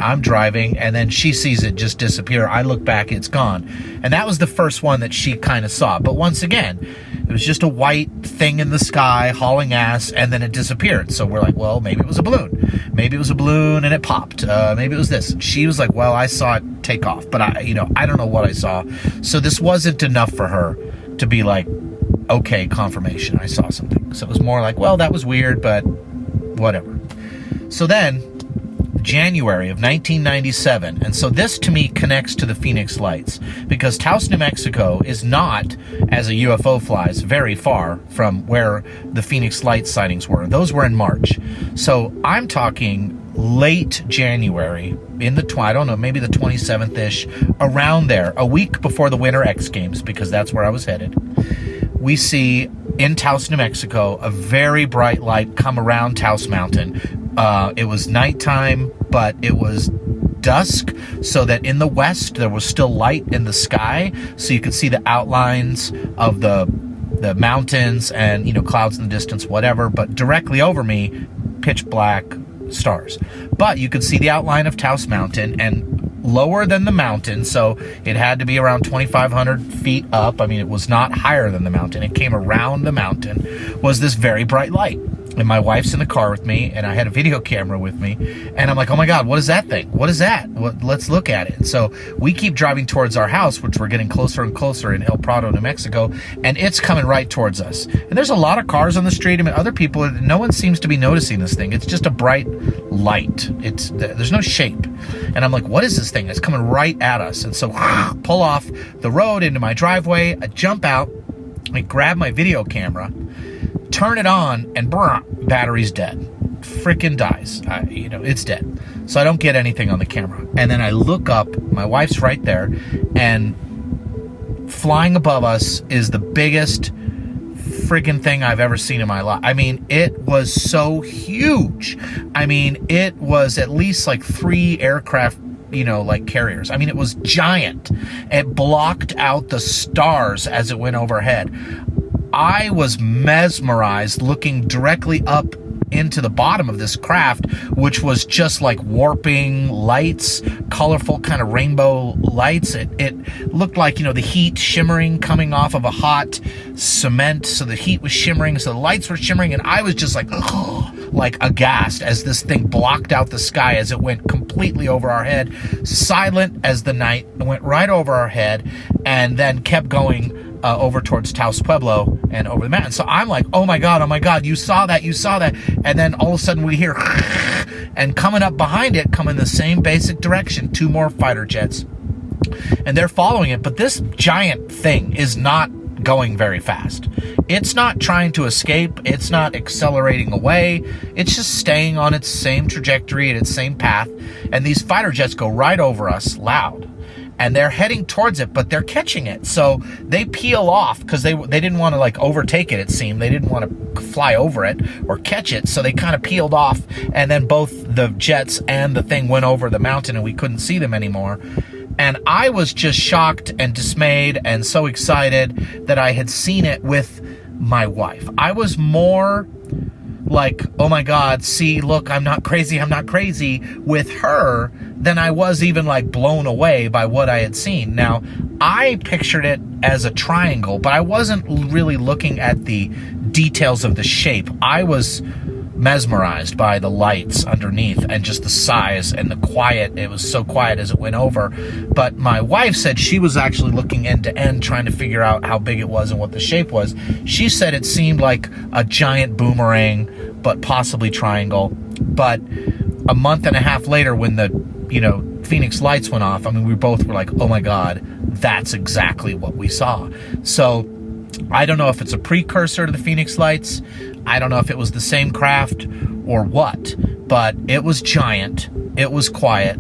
I'm driving, and then she sees it just disappear. I look back, it's gone. And that was the first one that she kind of saw. But once again, it was just a white thing in the sky hauling ass, and then it disappeared. So we're like, well, maybe it was a balloon. Maybe it was a balloon and it popped. Maybe it was this. And she was like, well, I saw it take off, but I don't know what I saw. So this wasn't enough for her to be like, okay, confirmation, I saw something. So it was more like, well, that was weird, but whatever. So then, January of 1997, and so this to me connects to the Phoenix Lights, because Taos, New Mexico is not, as a UFO flies, very far from where the Phoenix Lights sightings were. Those were in March. So I'm talking late January, in the, I don't know, maybe the 27th-ish, around there, a week before the Winter X Games, because that's where I was headed. We see in Taos, New Mexico, a very bright light come around Taos Mountain. It was nighttime, but it was dusk, so that in the west there was still light in the sky, so you could see the outlines of the mountains and clouds in the distance, whatever. But directly over me, pitch black stars. But you could see the outline of Taos Mountain, and lower than the mountain, so it had to be around 2,500 feet up. I mean, it was not higher than the mountain. It came around the mountain, was this very bright light. And my wife's in the car with me, and I had a video camera with me, and I'm like, oh my God, what is that thing? What is that? Let's look at it. And so we keep driving towards our house, which we're getting closer and closer in El Prado, New Mexico, and it's coming right towards us. And there's a lot of cars on the street. I mean, other people, no one seems to be noticing this thing. It's just a bright light. There's no shape. And I'm like, what is this thing? It's coming right at us. And so pull off the road into my driveway. I jump out, I grab my video camera, turn it on, and battery's dead. Freaking dies. It's dead. So I don't get anything on the camera. And then I look up, my wife's right there, and flying above us is the biggest freaking thing I've ever seen in my life. I mean, it was so huge. I mean, it was at least like 3 aircraft, like carriers. I mean, it was giant. It blocked out the stars as it went overhead. I was mesmerized looking directly up into the bottom of this craft, which was just like warping lights, colorful kind of rainbow lights. It looked like, the heat shimmering coming off of a hot cement. So the heat was shimmering, so the lights were shimmering, and I was just like aghast as this thing blocked out the sky as it went completely over our head, silent as the night. It went right over our head and then kept going over towards Taos Pueblo and over the mountain. So I'm like, oh my God, you saw that. And then all of a sudden we hear, and coming up behind it, come in the same basic direction, 2 more fighter jets. And they're following it, but this giant thing is not going very fast. It's not trying to escape. It's not accelerating away. It's just staying on its same trajectory and its same path. And these fighter jets go right over us loud. And they're heading towards it, but they're catching it. So they peel off because they didn't want to overtake it, it seemed. They didn't want to fly over it or catch it. So they kind of peeled off, and then both the jets and the thing went over the mountain, and we couldn't see them anymore. And I was just shocked and dismayed and so excited that I had seen it with my wife. I was more like, oh my God, see, look, I'm not crazy with her than I was even blown away by what I had seen. Now, I pictured it as a triangle, but I wasn't really looking at the details of the shape. I was mesmerized by the lights underneath and just the size and the quiet. It was so quiet as it went over. But my wife said she was actually looking end to end, trying to figure out how big it was and what the shape was. She said it seemed like a giant boomerang, but possibly triangle. But a month and a half later, when the Phoenix Lights went off, I mean, we both were like, oh my God, that's exactly what we saw. So I don't know if it's a precursor to the Phoenix Lights. I don't know if it was the same craft or what, but it was giant. It was quiet.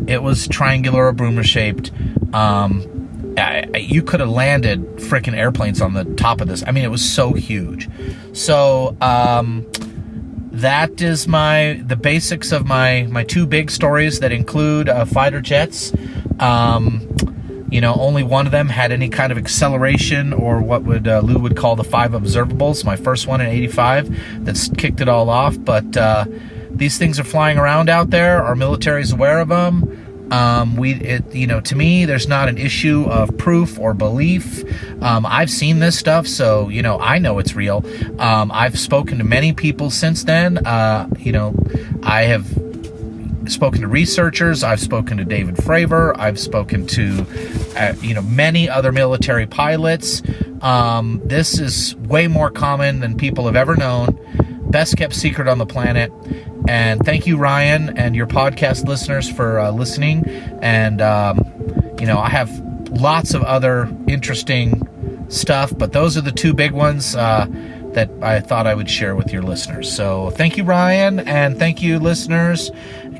It was triangular or boomer shaped. You could have landed freaking airplanes on the top of this. I mean, it was so huge. So that is the basics of my two big stories that include fighter jets. Only one of them had any kind of acceleration or what Lou would call the 5 observables. My first one in 85 that's kicked it all off. But these things are flying around out there. Our military is aware of them. To me, there's not an issue of proof or belief. I've seen this stuff, so, I know it's real. I've spoken to many people since then. I have spoken to researchers. I've spoken to David Fravor. I've spoken to, many other military pilots. This is way more common than people have ever known. Best kept secret on the planet. And thank you, Ryan, and your podcast listeners for listening. And, I have lots of other interesting stuff, but those are the two big ones that I thought I would share with your listeners. So thank you, Ryan, and thank you, listeners.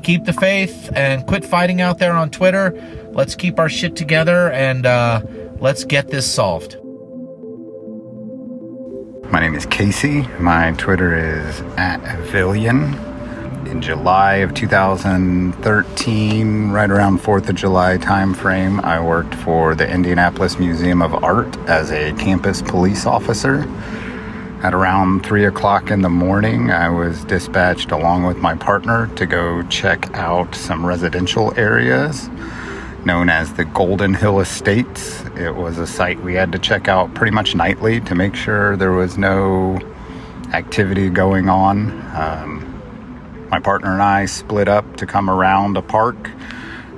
Keep the faith and quit fighting out there on Twitter. Let's keep our shit together and let's get this solved. My name is Casey. My Twitter is @Villian. In July of 2013, right around 4th of July timeframe, I worked for the Indianapolis Museum of Art as a campus police officer. At around 3 o'clock in the morning, I was dispatched along with my partner to go check out some residential areas known as the Golden Hill Estates. It was a site we had to check out pretty much nightly to make sure there was no activity going on. My partner and I split up to come around a park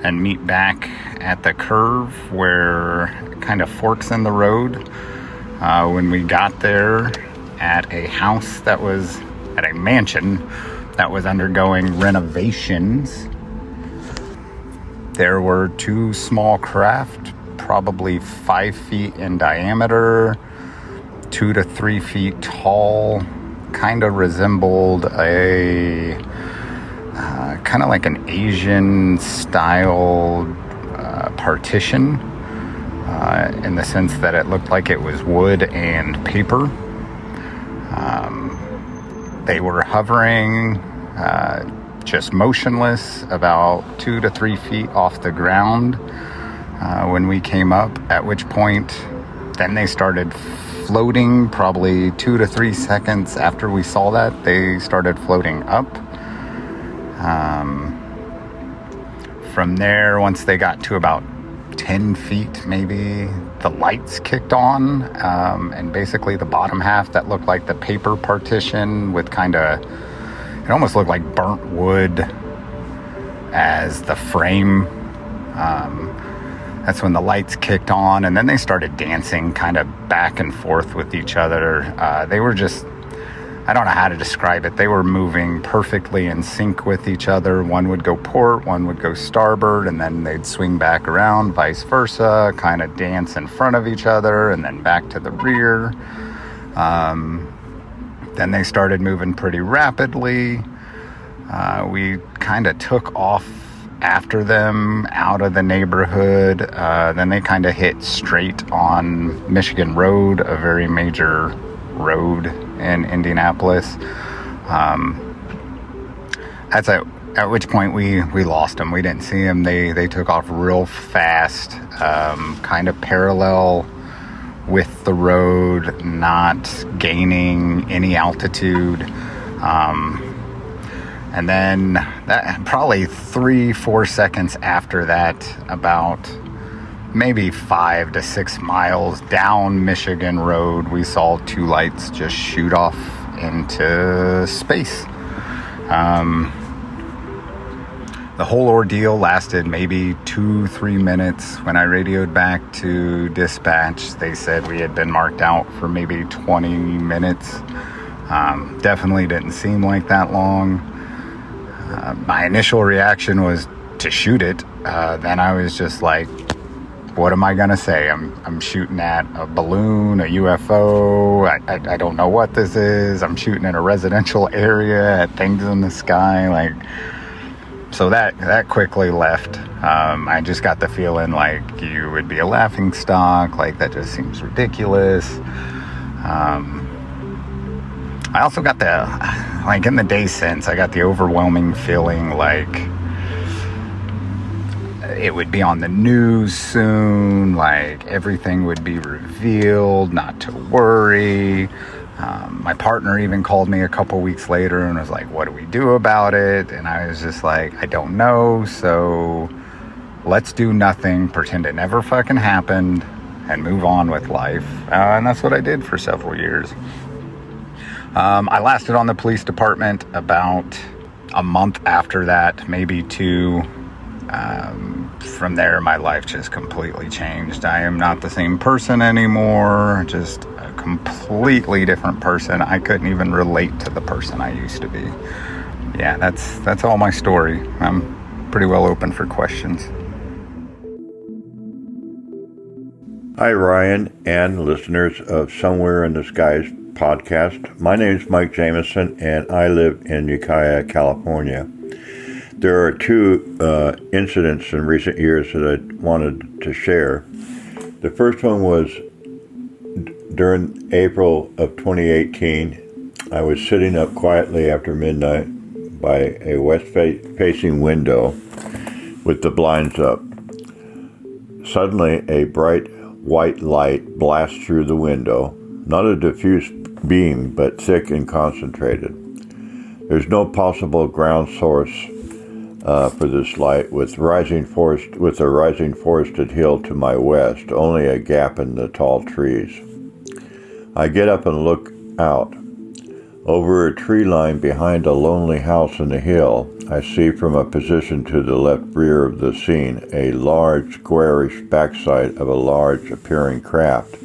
and meet back at the curve where it kind of forks in the road. When we got there at a mansion that was undergoing renovations, there were 2 small craft, probably 5 feet in diameter, 2 to 3 feet tall, kind of resembled a kind of like an Asian style partition in the sense that it looked like it was wood and paper. They were hovering just motionless about 2 to 3 feet off the ground when we came up, at which point then they started floating. Probably 2 to 3 seconds after we saw that, they started floating up. From there, once they got to about 10 feet maybe, the lights kicked on, and basically the bottom half that looked like the paper partition with it almost looked like burnt wood as the frame. That's when the lights kicked on, and then they started dancing kind of back and forth with each other. They were just, I don't know how to describe it. They were moving perfectly in sync with each other. One would go port, one would go starboard, and then they'd swing back around, vice versa, kind of dance in front of each other, and then back to the rear. Then they started moving pretty rapidly. We kind of took off after them out of the neighborhood. Then they kind of hit straight on Michigan Road, a very major road in Indianapolis. At which point we lost them. We didn't see them. They took off real fast, kind of parallel with the road, not gaining any altitude. And then that, probably 3-4 seconds after that, about maybe 5 to 6 miles down Michigan Road, we saw 2 lights just shoot off into space. The whole ordeal lasted maybe 2-3 minutes. When I radioed back to dispatch, they said we had been marked out for maybe 20 minutes. Definitely didn't seem like that long. My initial reaction was to shoot it. Then I was just like, what am I gonna say? I'm shooting at a balloon, a UFO. I don't know what this is. I'm shooting in a residential area at things in the sky. Like, so that quickly left. I just got the feeling like you would be a laughing stock. Like, that just seems ridiculous. I also got like in the day since, I got the overwhelming feeling like it would be on the news soon, like everything would be revealed, not to worry. My partner even called me a couple weeks later and was like, what do we do about it? And I was just like, I don't know, so let's do nothing, pretend it never fucking happened, and move on with life. And that's what I did for several years. I lasted on the police department about a month after that, maybe two. From there, my life just completely changed. I am not the same person anymore, just a completely different person. I couldn't even relate to the person I used to be. Yeah, that's all my story. I'm pretty well open for questions. Hi, Ryan and listeners of Somewhere in the Skies podcast. My name is Mike Jameson, and I live in Ukiah, California. There are two incidents in recent years that I wanted to share. The first one was during April of 2018. I was sitting up quietly after midnight by a west-facing window with the blinds up. Suddenly, a bright white light blasts through the window, not a diffuse beam, but thick and concentrated. There's no possible ground source for this light, with a rising forested hill to my west, only a gap in the tall trees. I get up and look out. Over a tree line behind a lonely house in the hill, I see from a position to the left rear of the scene a large, squarish backside of a large appearing craft,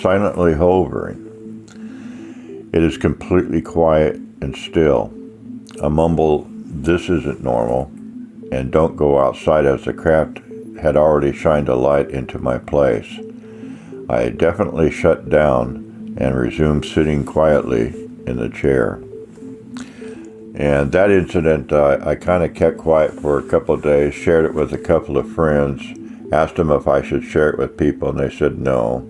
silently hovering. It is completely quiet and still. I mumble, "This isn't normal," and don't go outside, as the craft had already shined a light into my place. I definitely shut down and resumed sitting quietly in the chair. And that incident, I kind of kept quiet for a couple of days, shared it with a couple of friends, asked them if I should share it with people, and they said no.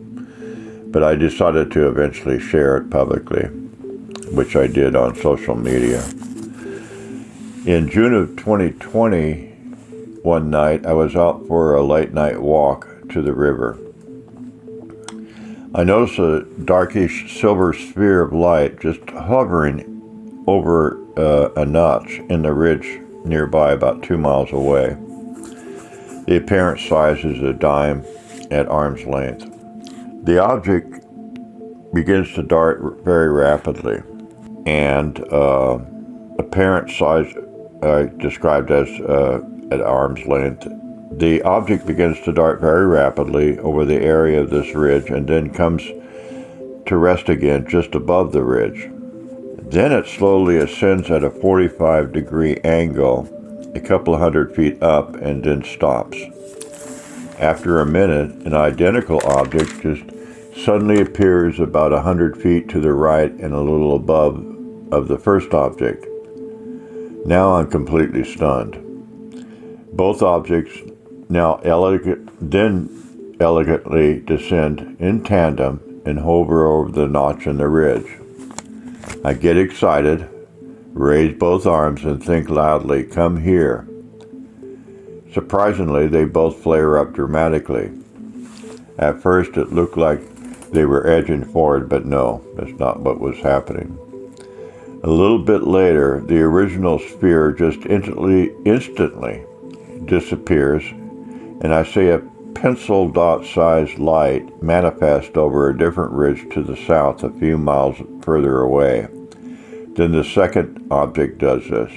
But I decided to eventually share it publicly, which I did on social media. In June of 2020, one night, I was out for a late night walk to the river. I noticed a darkish silver sphere of light just hovering over a notch in the ridge nearby, about 2 miles away. The apparent size is a dime at arm's length. The object begins to dart very rapidly, and apparent size described as at arm's length. The object begins to dart very rapidly over the area of this ridge and then comes to rest again just above the ridge. Then it slowly ascends at a 45-degree angle, a couple of 100 feet up, and then stops. After a minute, an identical object just suddenly appears about 100 feet to the right and a little above of the first object. Now I'm completely stunned. Both objects now elegantly descend in tandem and hover over the notch in the ridge. I get excited, raise both arms, and think loudly, "Come here." Surprisingly, they both flare up dramatically. At first, it looked like they were edging forward, but no, that's not what was happening. A little bit later, the original sphere just instantly disappears, and I see a pencil dot-sized light manifest over a different ridge to the south a few miles further away. Then the second object does this.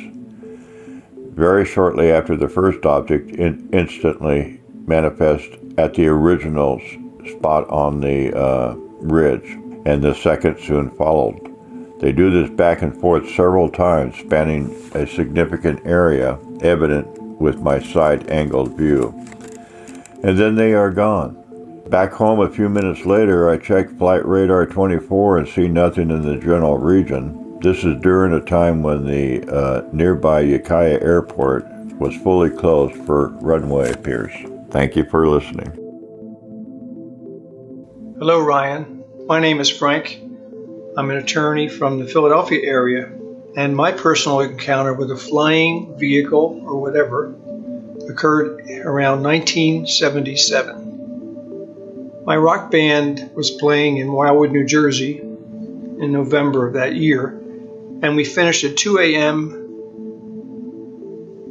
Very shortly after, the first object instantly manifests at the original spot on the ridge, and the second soon followed. They do this back and forth several times, spanning a significant area, evident with my side-angled view. and then they are gone. Back home a few minutes later, I checked Flight Radar 24 and see nothing in the general region. This is during a time when the nearby Ukiah Airport was fully closed for runway appears. Thank you for listening. Hello, Ryan. My name is Frank. I'm an attorney from the Philadelphia area, and my personal encounter with a flying vehicle or whatever occurred around 1977. My rock band was playing in Wildwood, New Jersey in November of that year, and we finished at 2 a.m.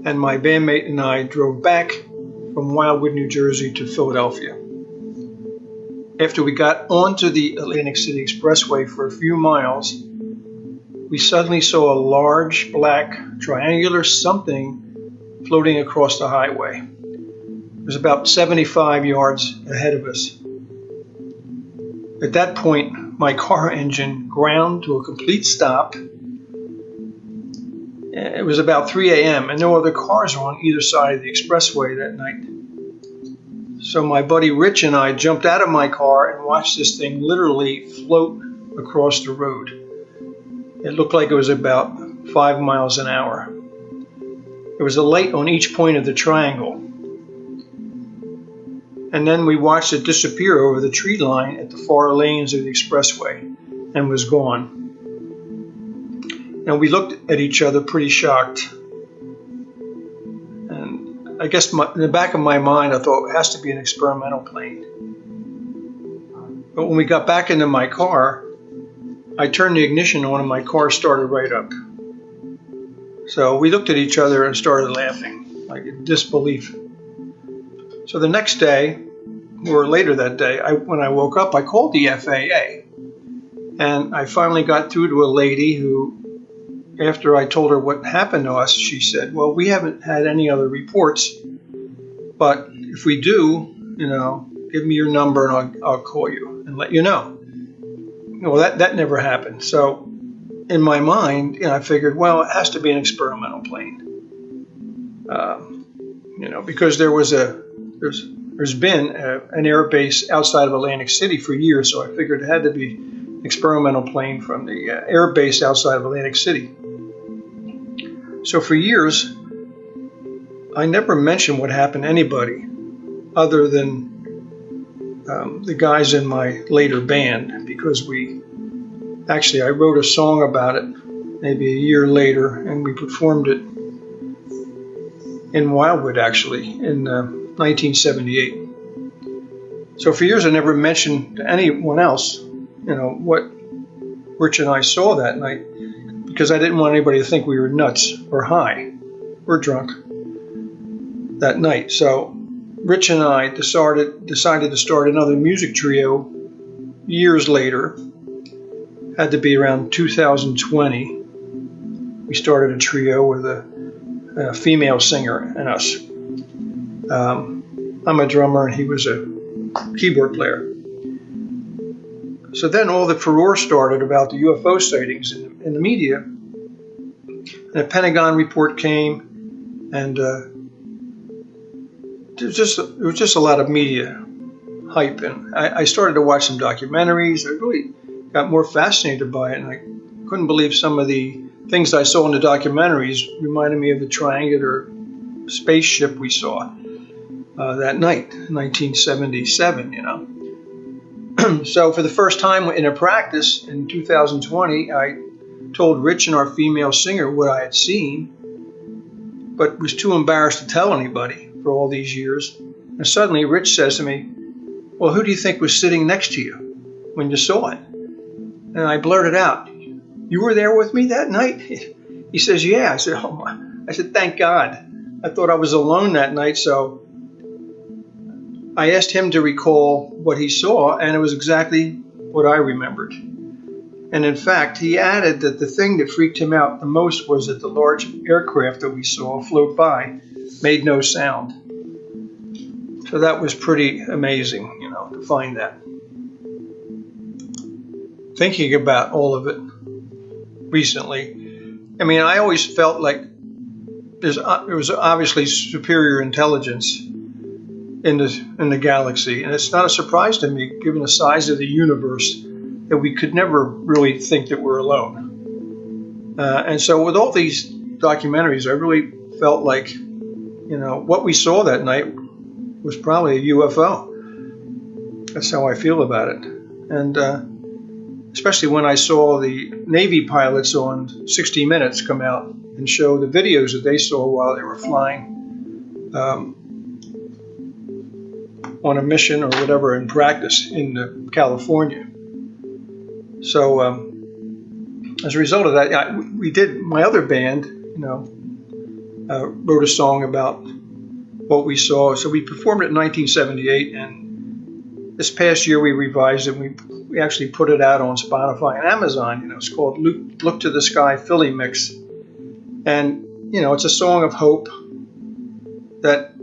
and my bandmate and I drove back from Wildwood, New Jersey to Philadelphia. After we got onto the Atlantic City Expressway for a few miles, we suddenly saw a large black triangular something floating across the highway. It was about 75 yards ahead of us. At that point, my car engine ground to a complete stop. It was about 3 a.m. and no other cars were on either side of the expressway that night. So my buddy Rich and I jumped out of my car and watched this thing literally float across the road. It looked like it was about 5 miles an hour. There was a light on each point of the triangle. And then we watched it disappear over the tree line at the far lanes of the expressway and was gone. And we looked at each other pretty shocked. And I guess in the back of my mind, I thought it has to be an experimental plane. But when we got back into my car, I turned the ignition on and my car started right up. So we looked at each other and started laughing, like in disbelief. So the next day, or later that day, when I woke up, I called the FAA. And I finally got through to a lady who, after I told her what happened to us, she said, well, we haven't had any other reports, but if we do, give me your number and I'll call you and let you know. Well, that never happened. So in my mind, I figured, well, it has to be an experimental plane. Because there's been an air base outside of Atlantic City for years, so I figured it had to be an experimental plane from the air base outside of Atlantic City. So for years, I never mentioned what happened to anybody other than the guys in my later band, because I wrote a song about it maybe a year later, and we performed it in Wildwood, actually, in 1978. So for years I never mentioned to anyone else, what Rich and I saw that night, because I didn't want anybody to think we were nuts or high or drunk that night. So Rich and I decided to start another music trio years later. Had to be around 2020. We started a trio with a female singer and us. I'm a drummer and he was a keyboard player. So then all the furore started about the UFO sightings in the media. And a Pentagon report came, and there was just a lot of media hype. And I started to watch some documentaries. I really got more fascinated by it, and I couldn't believe some of the things I saw in the documentaries reminded me of the triangular spaceship we saw that night, 1977, So for the first time in a practice in 2020, I told Rich and our female singer what I had seen, but was too embarrassed to tell anybody for all these years. And suddenly Rich says to me, well, who do you think was sitting next to you when you saw it? And I blurted out, you were there with me that night? He says, yeah. I said, oh my. I said, thank God. I thought I was alone that night, so I asked him to recall what he saw, and it was exactly what I remembered. And in fact, he added that the thing that freaked him out the most was that the large aircraft that we saw float by made no sound. So that was pretty amazing, to find that. Thinking about all of it recently, I always felt like there was obviously superior intelligence in the galaxy. And it's not a surprise to me, given the size of the universe, that we could never really think that we're alone. And so with all these documentaries, I really felt like, what we saw that night was probably a UFO. That's how I feel about it. And especially when I saw the Navy pilots on 60 Minutes come out and show the videos that they saw while they were flying on a mission or whatever in practice in California. So as a result of that, my other band, wrote a song about what we saw. So we performed it in 1978, and this past year we revised it. We actually put it out on Spotify and Amazon. It's called Look to the Sky Philly Mix. And, it's a song of hope that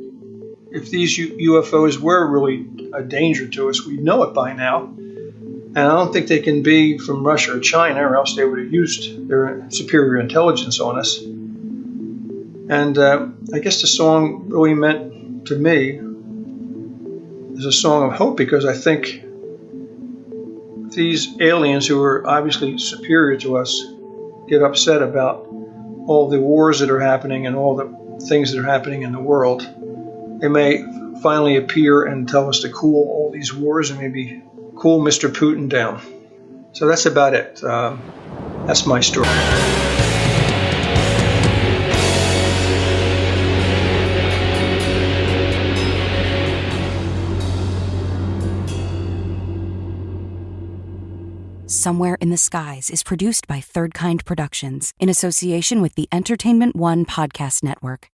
if these UFOs were really a danger to us, we'd know it by now. And I don't think they can be from Russia or China, or else they would have used their superior intelligence on us. And I guess the song really meant to me is a song of hope, because I think these aliens who are obviously superior to us get upset about all the wars that are happening and all the things that are happening in the world. They may finally appear and tell us to cool all these wars and maybe cool Mr. Putin down. So that's about it. That's my story. Somewhere in the Skies is produced by Third Kind Productions in association with the Entertainment One Podcast Network.